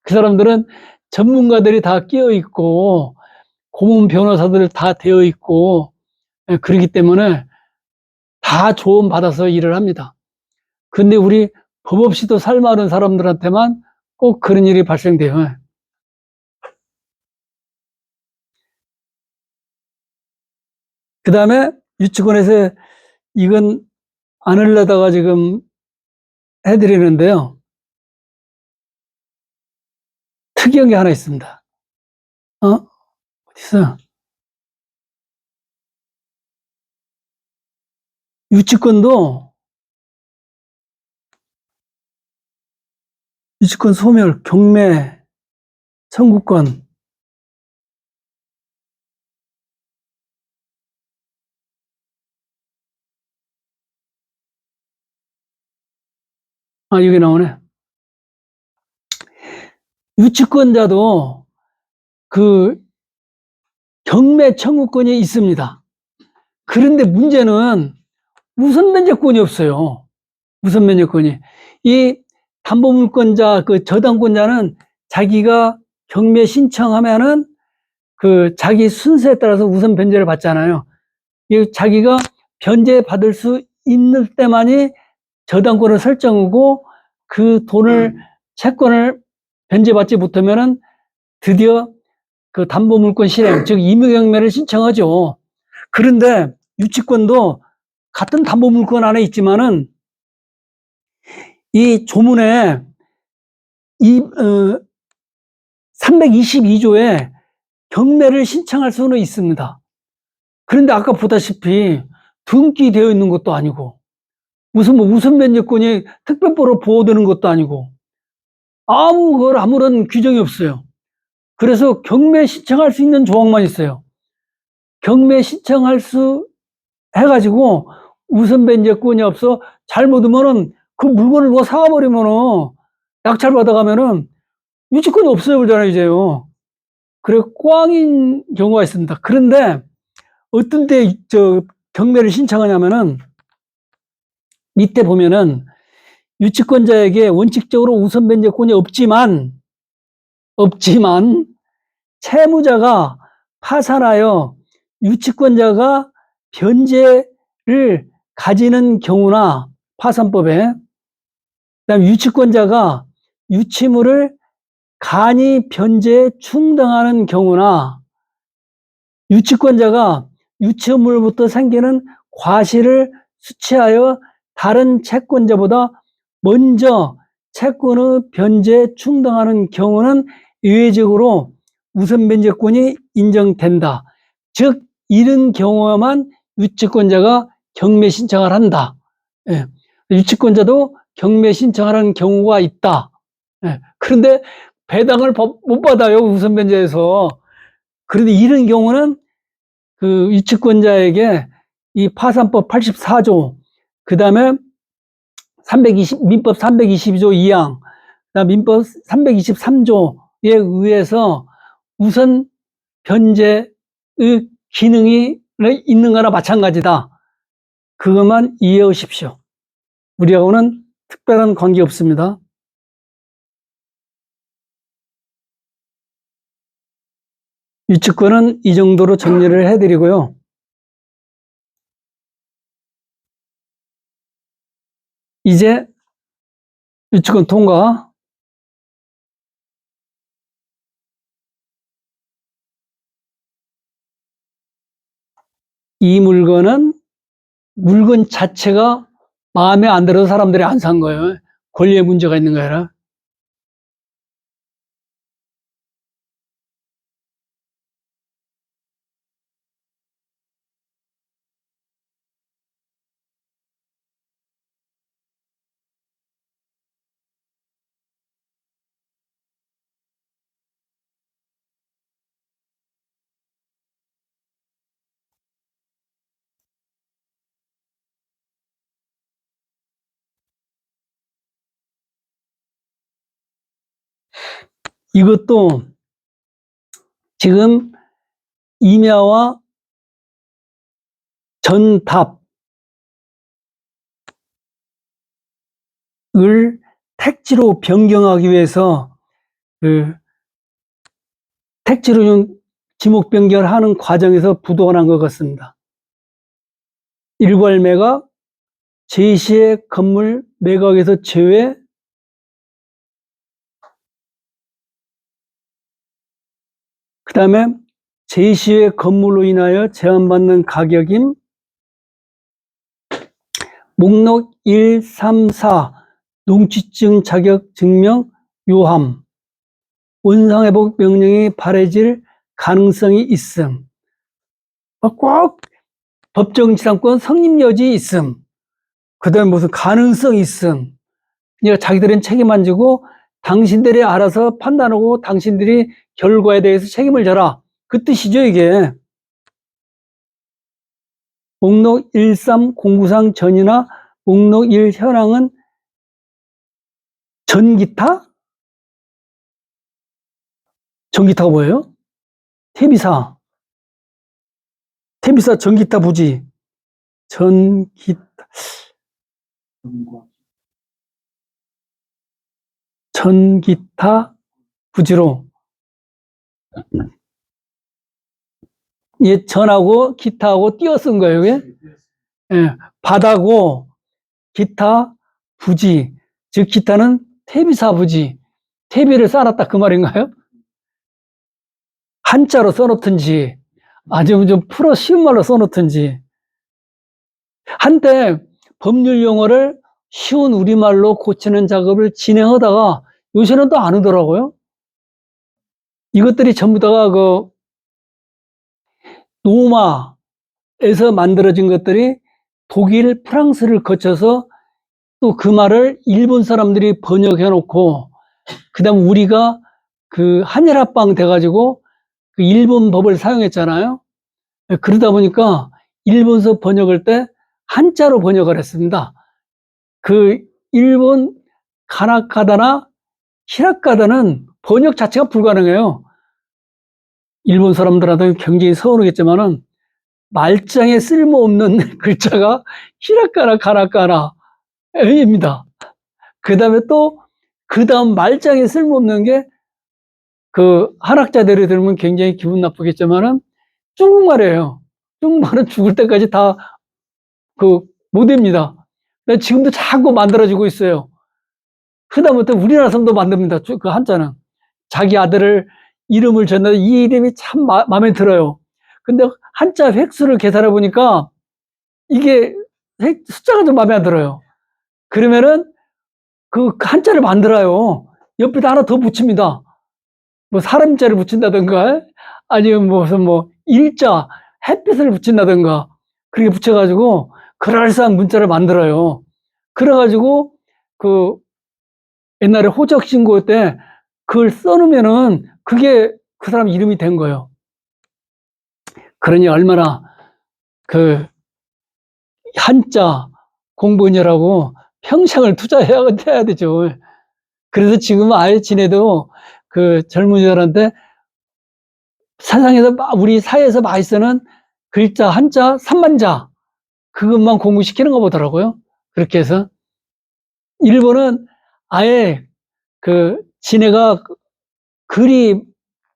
그 사람들은 전문가들이 다 끼어 있고 고문 변호사들 다 되어 있고 그렇기 때문에 다 조언 받아서 일을 합니다. 근데 우리 법 없이도 살만한 사람들한테만 꼭 그런 일이 발생돼요. 그 다음에 유치권에서 이건 안 하려다가 지금 해드리는데요. 특이한 게 하나 있습니다. 어디서? 유치권도 유치권 소멸, 경매, 청구권. 여기 나오네. 유치권자도 그 경매 청구권이 있습니다. 그런데 문제는 우선 면제권이 없어요. 우선 면제권이. 이 담보물권자, 그 저당권자는 자기가 경매 신청하면은 그 자기 순서에 따라서 우선 변제를 받잖아요. 이 자기가 변제 받을 수 있는 때만이 저당권을 설정하고 그 돈을 채권을 변제받지 못하면은 드디어 그 담보물권 실행, 즉 임의경매를 신청하죠. 그런데 유치권도 같은 담보물권 안에 있지만은 이 조문에 322조에 경매를 신청할 수는 있습니다. 그런데 아까 보다시피 등기되어 있는 것도 아니고 무슨 뭐 우선 면제권이 특별법으로 보호되는 것도 아니고 아무런 규정이 없어요. 그래서 경매 신청할 수 있는 조항만 있어요. 경매 신청할 수 해가지고 우선 면제권이 없어 잘못하면은 그 물건을 누가 사와버리면은 낙찰 받아가면은 유치권이 없어져 버리잖아요, 이제요. 그래 꽝인 경우가 있습니다. 그런데 어떤 때 경매를 신청하냐면은 밑에 보면은 유치권자에게 원칙적으로 우선 변제권이 없지만 채무자가 파산하여 유치권자가 변제를 가지는 경우나 파산법에 그다음 유치권자가 유치물을 간이 변제에 충당하는 경우나 유치권자가 유치물부터 생기는 과실을 수취하여 다른 채권자보다 먼저 채권의 변제에 충당하는 경우는 예외적으로 우선 변제권이 인정된다. 즉 이런 경우에만 유치권자가 경매 신청을 한다. 예. 유치권자도 경매 신청하는 경우가 있다. 예. 그런데 배당을 못 받아요, 우선 변제에서. 그런데 이런 경우는 그 유치권자에게 이 파산법 84조, 그 다음에 민법 322조 2항, 그다음 민법 323조에 의해서 우선 변제의 기능이 있는 거나 마찬가지다. 그것만 이해하십시오. 우리하고는 특별한 관계 없습니다. 유치권은 이 정도로 정리를 해드리고요. 이제 유치권 통과. 이 물건 자체가 마음에 안 들어서 사람들이 안 산 거예요. 권리에 문제가 있는 거라. 이것도 지금 임야와 전답을 택지로 변경하기 위해서 그 택지로 좀 지목 변경하는 과정에서 부도가 난 것 같습니다. 일괄매각, 제시의 건물 매각에서 제외, 그 다음에 제시의 건물로 인하여 제한받는 가격임, 목록 1, 3, 4 농지증 자격 증명 요함, 원상회복 명령이 발해질 가능성이 있음, 꼭 법정지상권 성립 여지 있음, 그 다음에 무슨 가능성 있음, 그러니까 자기들은 책임 안 지고 당신들이 알아서 판단하고 당신들이 결과에 대해서 책임을 져라. 그 뜻이죠, 이게. 목록 13 공구상 전이나 목록 1 현황은 전기타? 전기타가 뭐예요? 태비사. 태비사 전기타 부지. 전기타 부지로. 예, 전하고 기타하고 띄어 쓴 거예요, 이게? 예, 바다고 기타 부지. 즉, 기타는 태비사 부지. 태비를 쌓아놨다 그 말인가요? 한자로 써놓든지, 아니면 좀 풀어 쉬운 말로 써놓든지. 한때 법률 용어를 쉬운 우리말로 고치는 작업을 진행하다가 요새는 또 안 하더라고요. 이것들이 전부 다가 그 로마에서 만들어진 것들이 독일, 프랑스를 거쳐서 또 그 말을 일본 사람들이 번역해 놓고, 그 다음 우리가 그 한일합방 돼가지고 그 일본 법을 사용했잖아요. 그러다 보니까 일본서 번역할 때 한자로 번역을 했습니다. 그 일본 가나카다나 히라카다는 번역 자체가 불가능해요. 일본 사람들한테 굉장히 서운하겠지만은 말장에 쓸모없는 글자가 히라카나 가나카나입니다. 그 다음에 또 그 다음 말장에 쓸모없는 게 그 한학자들이 들으면 굉장히 기분 나쁘겠지만은 중국말이에요. 중국말은 죽을 때까지 다 그 못입니다. 지금도 자꾸 만들어지고 있어요. 그다음부터 우리나라 성도 만듭니다. 그 한자는. 자기 아들을 이름을 줬는데 이 이름이 참 마음에 들어요. 근데 한자 획수를 계산해 보니까 이게 숫자가 좀 마음에 안 들어요. 그러면은 그 한자를 만들어요. 옆에다 하나 더 붙입니다. 뭐 사람자를 붙인다든가 아니면 무슨 뭐 일자, 햇빛을 붙인다든가 그렇게 붙여가지고 그럴싸한 문자를 만들어요. 그래가지고 그 옛날에 호적 신고 때 그걸 써놓으면은 그게 그 사람 이름이 된 거예요. 그러니 얼마나 그 한자 공부하느라고 평생을 투자해야 되죠. 그래서 지금 아예 지내도 그 젊은이들한테 세상에서 우리 사회에서 많이 쓰는 글자 한자 3만자 그것만 공부시키는 거 보더라고요. 그렇게 해서 일본은 아예 그 지네가 글이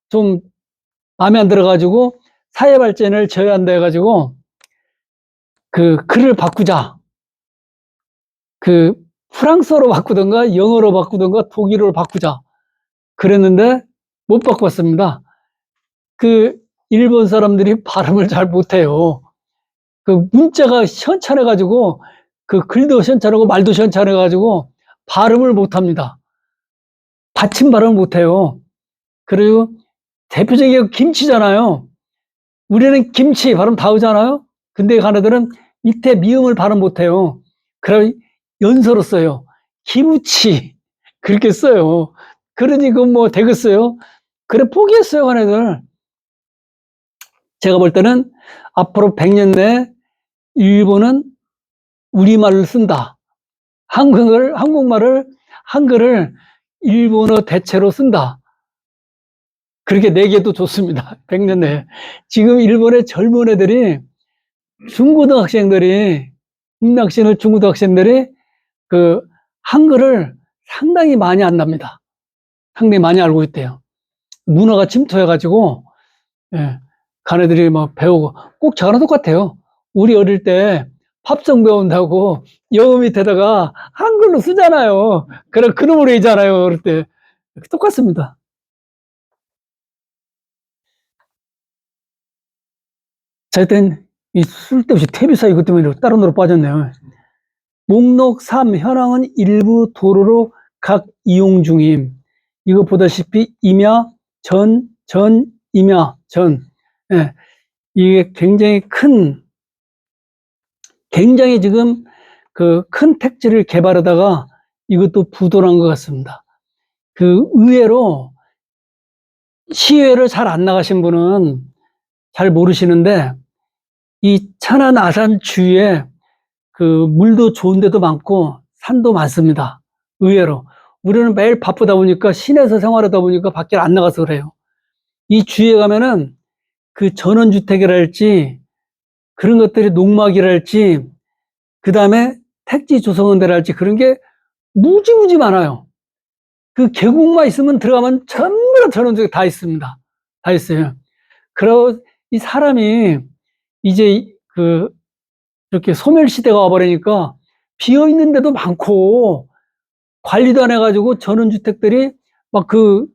좀 마음에 안 들어가지고 사회 발전을 저해한다 해가지고 그 글을 바꾸자. 그 프랑스어로 바꾸던가 영어로 바꾸던가 독일어로 바꾸자. 그랬는데 못 바꿨습니다. 그 일본 사람들이 발음을 잘 못해요. 그 문자가 시원찮아가지고 그 글도 시원찮고 말도 시원찮아가지고 발음을 못합니다. 받침 발음을 못해요. 그리고 대표적인 김치잖아요. 우리는 김치 발음 다 오잖아요. 근데 가네들은 밑에 미음을 발음 못해요. 그럼 연서로 써요. 김치 그렇게 써요. 그러니 그 뭐 되겠어요? 그래 포기했어요, 가네들. 제가 볼 때는 앞으로 100년 내에 일본은 우리말을 쓴다. 한국말을, 한글을 일본어 대체로 쓴다. 그렇게 내게도 좋습니다. 100년 내에. 지금 일본의 젊은 애들이, 중고등학생들이, 국민학생을 중고등학생들이 그 한글을 상당히 많이 안답니다. 상당히 많이 알고 있대요. 문화가 침투해가지고, 예, 가네들이 막 배우고, 꼭 저랑 똑같아요. 우리 어릴 때 팝송 배운다고 영어 밑에다가 한글로 쓰잖아요. 그럼 그 놈으로 있잖아요. 그럴 때. 똑같습니다. 자, 일단, 이 쓸데없이 태비사 이것 때문에 다른 데로 빠졌네요. 목록 3, 현황은 일부 도로로 각 이용 중임. 이거 보다시피 임야, 임야, 전. 예, 이게 굉장히 지금 그 큰 택지를 개발하다가 이것도 부도난 것 같습니다. 그 의외로 시외를 잘 안 나가신 분은 잘 모르시는데 이 천안 아산 주위에 그 물도 좋은 데도 많고 산도 많습니다. 의외로. 우리는 매일 바쁘다 보니까 시내에서 생활하다 보니까 밖에 안 나가서 그래요. 이 주위에 가면은 그 전원주택이랄지 그런 것들이 농막이랄지 그 다음에 택지 조성원들랄지 그런 게 무지무지 많아요. 그 계곡만 있으면 들어가면 전부 다 전원주택 다 있습니다. 다 있어요. 그리고 이 사람이 이제 그 이렇게 소멸시대가 와버리니까 비어있는 데도 많고 관리도 안 해가지고 전원주택들이 막 그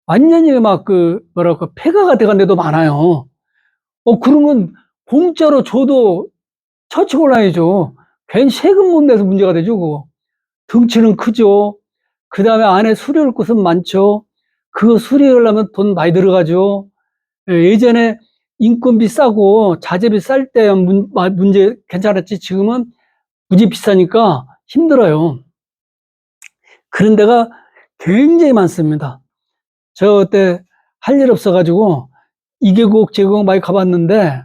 완전히 막 그 뭐랄까 폐가가 돼간 데도 많아요. 그런 건 공짜로 줘도 처치곤란이죠. 괜히 세금 못 내서 문제가 되죠. 그거. 덩치는 크죠. 그 다음에 안에 수리할 곳은 많죠. 그거 수리하려면 돈 많이 들어가죠. 예전에 인건비 싸고 자재비 쌀 때 문제 괜찮았지. 지금은 무지 비싸니까 힘들어요. 그런 데가 굉장히 많습니다. 저 그때 할 일 없어가지고 이계곡, 제곡 많이 가봤는데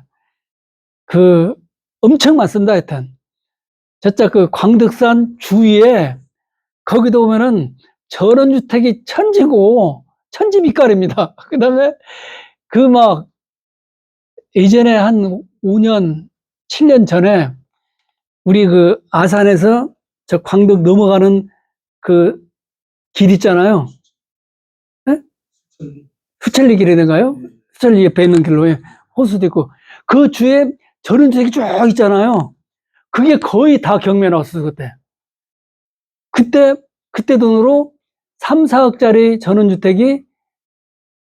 그 엄청 많습니다. 하여튼 저쪽 그 광덕산 주위에 거기도 보면은 전원주택이 천지고 천지빛깔입니다. 그 다음에 그 막 예전에 한 5년, 7년 전에 우리 그 아산에서 저 광덕 넘어가는 그 길 있잖아요. 네? 수천리 길이든가요? 수천리 옆에 있는 길로 호수도 있고 그 주에 전원주택이 쭉 있잖아요. 그게 거의 다 경매 나왔어요. 그때 돈으로 3, 4억짜리 전원주택이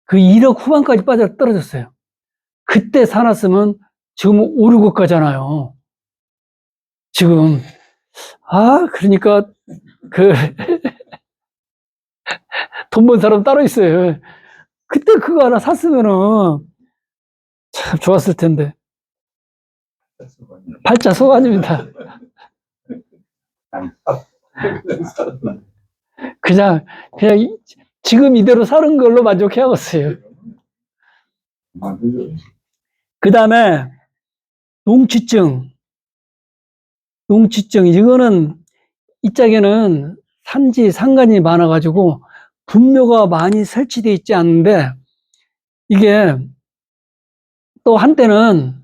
그 1억 후반까지 떨어졌어요. 그때 사놨으면 지금 5, 6억 가잖아요. 지금. 그러니까 그 돈 번 사람 따로 있어요. 그때 그거 하나 샀으면은 참 좋았을 텐데. 팔자 소관입니다. 그냥 지금 이대로 사는 걸로 만족해야겠어요. 그 다음에 농취증. 이거는 이 짝에는 산지 상간이 많아가지고 분묘가 많이 설치되어 있지 않는데 이게 또 한때는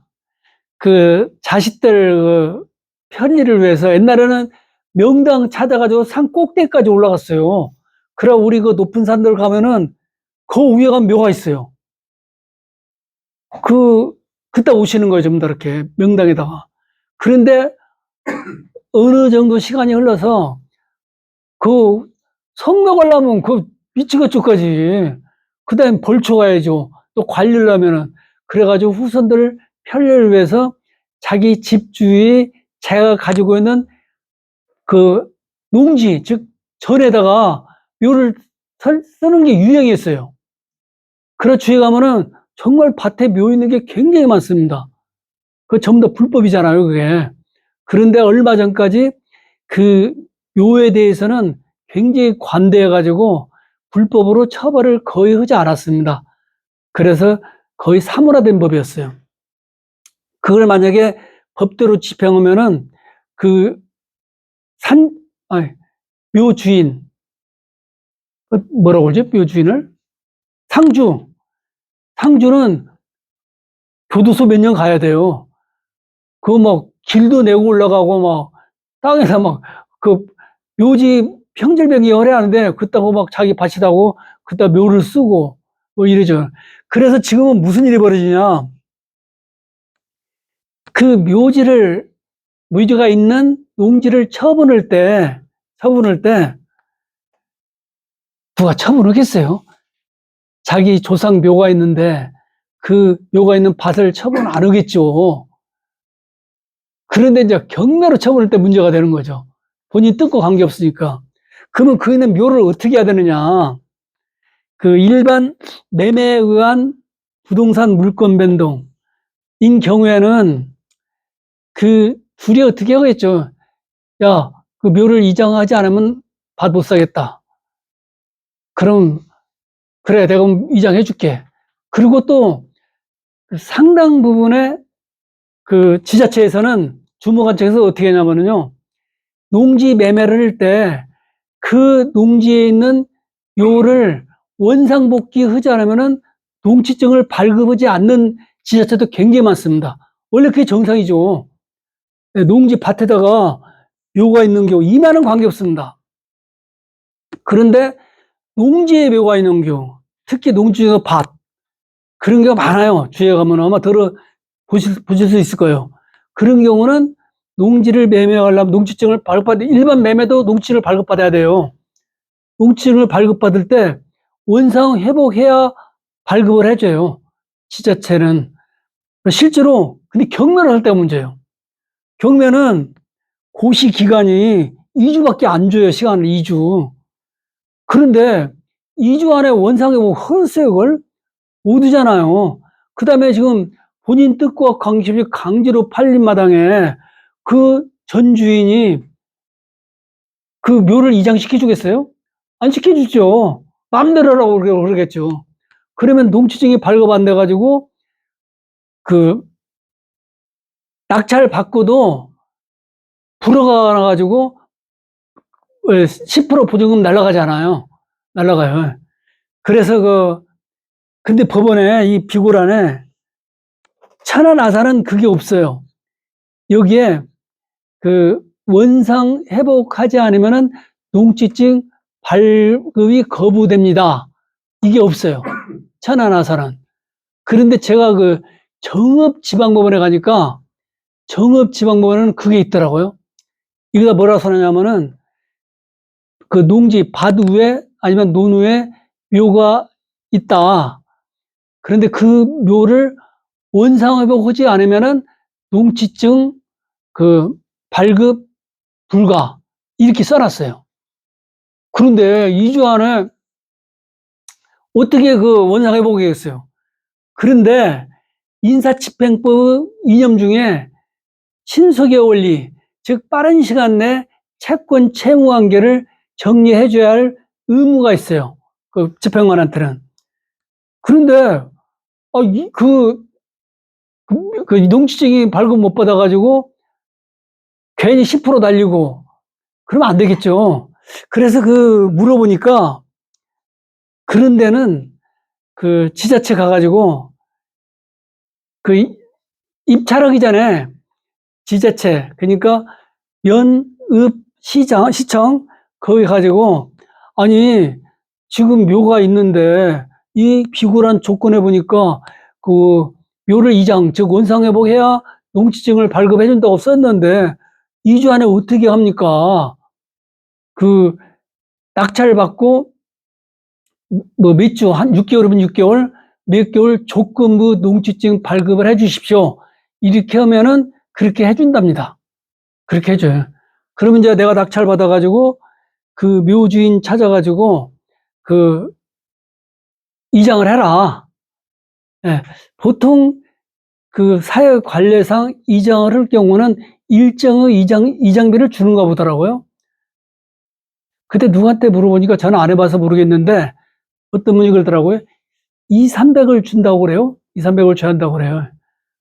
그 자식들 그 편리를 위해서 옛날에는 명당 찾아가지고 산 꼭대기까지 올라갔어요. 그래 우리 그 높은 산들 가면은 그 위에 가면 묘가 있어요. 그따 오시는 거예요. 전부 다 이렇게 명당에다가. 그런데 어느 정도 시간이 흘러서 그 성묘 가려면 그 미치겠죠까지. 그 다음에 벌초 가야죠. 또 관리를 하면은. 그래가지고 후손들 편리를 위해서 자기 집 주위에 자기가 가지고 있는 그 농지, 즉, 전에다가 묘를 쓰는 게 유행이었어요. 그런 주에 가면은 정말 밭에 묘 있는 게 굉장히 많습니다. 그거 전부 다 불법이잖아요, 그게. 그런데 얼마 전까지 그 묘에 대해서는 굉장히 관대해가지고 불법으로 처벌을 거의 하지 않았습니다. 그래서 거의 사무화된 법이었어요. 그걸 만약에 법대로 집행하면은 그 아니, 묘 주인, 뭐라고 그러지? 묘 주인을? 상주는 교도소 몇 년 가야 돼요. 그거 막 길도 내고 올라가고 막 땅에서 막 그 묘지 평절병이 열애하는데 그따고 막 자기 밭이다고 그따 묘를 쓰고 뭐 이러죠. 그래서 지금은 무슨 일이 벌어지냐. 그 묘지가 있는 농지를 처분할 때 누가 처분하겠어요? 자기 조상 묘가 있는데 그 묘가 있는 밭을 처분 안 하겠죠. 그런데 이제 경매로 처분할 때 문제가 되는 거죠. 본인 뜻과 관계없으니까. 그러면 그 있는 묘를 어떻게 해야 되느냐. 그 일반 매매에 의한 부동산 물권 변동인 경우에는 그 둘이 어떻게 하겠죠. 야, 그 묘를 이장하지 않으면 밭 못 사겠다. 그럼 그래, 내가 이장해 줄게. 그리고 또 상당 부분의 그 지자체에서는 주무관청에서 어떻게 하냐면요. 농지 매매를 할 때 그 농지에 있는 묘를 원상복귀하지 않으면은 농지증을 발급하지 않는 지자체도 굉장히 많습니다. 원래 그게 정상이죠. 농지 밭에다가 묘가 있는 경우 이만은 관계없습니다. 그런데 농지에 묘가 있는 경우, 특히 농지 중에서 밭, 그런 경우가 많아요. 주위에 가면 아마 보실 수 있을 거예요. 그런 경우는 농지를 매매하려면 농지증을 발급받아, 일반 매매도 농지를 발급받아야 돼요. 농지증을 발급받을 때 원상 회복해야 발급을 해줘요. 지자체는. 실제로, 근데 경매를 할 때가 문제예요. 경매는 고시 기간이 2주밖에 안 줘요. 시간을 2주. 그런데 2주 안에 원상 회복 허수역을 못 하잖아요. 그 다음에 지금 본인 뜻과 관계없이 강제로 팔린 마당에 그 전 주인이 그 묘를 이장시켜 주겠어요? 안 시켜주죠. 마음대로 하라고 그러겠죠. 그러면 농지증이 발급 안 돼가지고 그 낙찰 받고도 불어가가지고 10% 보증금 날라가잖아요. 날라가요. 그래서 근데 법원에 이 비고란에 천안아산은 그게 없어요. 여기에 그 원상 회복하지 않으면은 농지증 발급이 거부됩니다. 이게 없어요. 천안아산은. 그런데 제가 그 정읍지방법원에 가니까 정읍지방법원은 그게 있더라고요. 이거다 뭐라 써냐면은 그 농지 밭 위에 아니면 논 위에 묘가 있다. 그런데 그 묘를 원상회복하지 않으면은 농지증 그 발급 불가 이렇게 써놨어요. 그런데 2주 안에 어떻게 그 원상회복이겠어요? 그런데 인사집행법 이념 중에 신속의 원리, 즉 빠른 시간 내 채권 채무 관계를 정리해줘야 할 의무가 있어요. 그 집행관한테는. 그런데 그 농지증이 발급 못 받아가지고 괜히 10% 날리고 그러면 안 되겠죠. 그래서 물어보니까 그런 데는 그 지자체 가가지고 그 입찰하기 전에 지자체, 그러니까 시청, 거기 가지고, 아니, 지금 묘가 있는데, 이 비굴한 조건에 보니까, 묘를 이장, 즉 원상회복해야 농지증을 발급해준다고 썼는데 2주 안에 어떻게 합니까? 그 낙찰받고 뭐 몇 주, 한 6개월이면 6개월, 몇 개월 조건부 농지증 발급을 해주십시오. 이렇게 하면은 그렇게 해준답니다. 그렇게 해줘요. 그러면 이제 내가 낙찰 받아가지고 그 묘주인 찾아가지고 그 이장을 해라. 예, 보통 그 사회관례상 이장을 할 경우는 일정의 이장비를 주는가 보더라고요. 그때 누구한테 물어보니까 저는 안 해봐서 모르겠는데 어떤 분이 그러더라고요. 2, 300을 준다고 그래요. 2, 300을 줘야 한다고 그래요.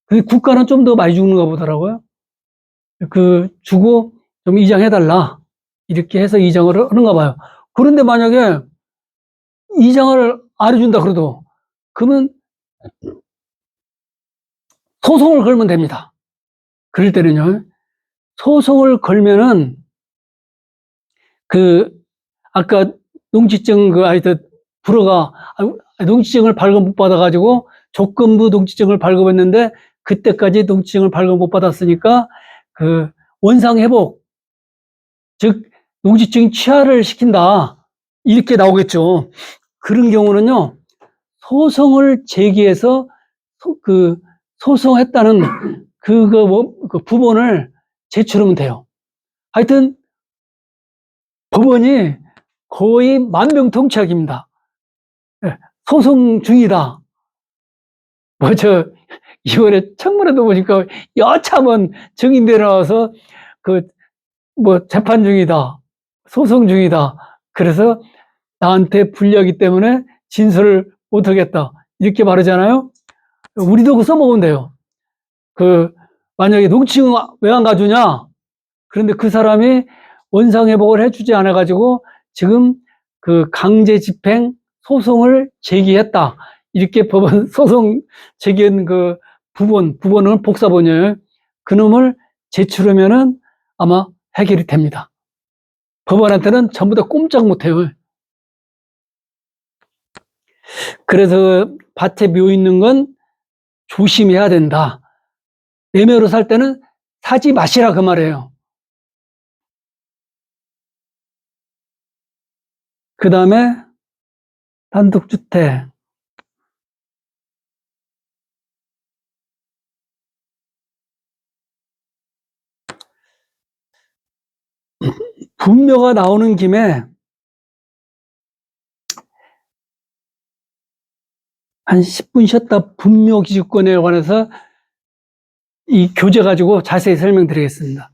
근데 국가는 좀 더 많이 주는가 보더라고요. 그 주고 좀 이장해달라. 이렇게 해서 이장을 하는가 봐요. 그런데 만약에 이장을 안 해준다 그래도 그러면 소송을 걸면 됩니다. 그럴 때는요. 소송을 걸면은 그 아까 농지증 그 아이들 불어가 농지증을 발급 못 받아가지고 조건부 농지증을 발급했는데 그때까지 농지증을 발급 못 받았으니까 그 원상회복 즉 농지증 취하를 시킨다 이렇게 나오겠죠. 그런 경우는요 소송을 제기해서 그 소송했다는 그 부분을 제출하면 돼요. 하여튼 법원이 거의 만병통치약입니다. 소송 중이다. 이번에 청문회도 보니까 여차면 증인들 나와서 재판 중이다. 소송 중이다. 그래서 나한테 불리하기 때문에 진술을 못하겠다. 이렇게 말하잖아요. 우리도 그거 써먹으면 돼요. 만약에 농지증 왜 안 가주냐? 그런데 그 사람이 원상회복을 해주지 않아가지고 지금 강제 집행 소송을 제기했다. 이렇게 법원 소송 제기한 부분은 복사본이에요. 그놈을 제출하면은 아마 해결이 됩니다. 법원한테는 전부 다 꼼짝 못해요. 그래서 밭에 묘 있는 건 조심해야 된다. 매매로 살 때는 사지 마시라 그 말이에요. 그 다음에 단독주택. 분묘가 나오는 김에 한 10분 쉬었다 분묘 기준권에 관해서 이 교재 가지고 자세히 설명드리겠습니다.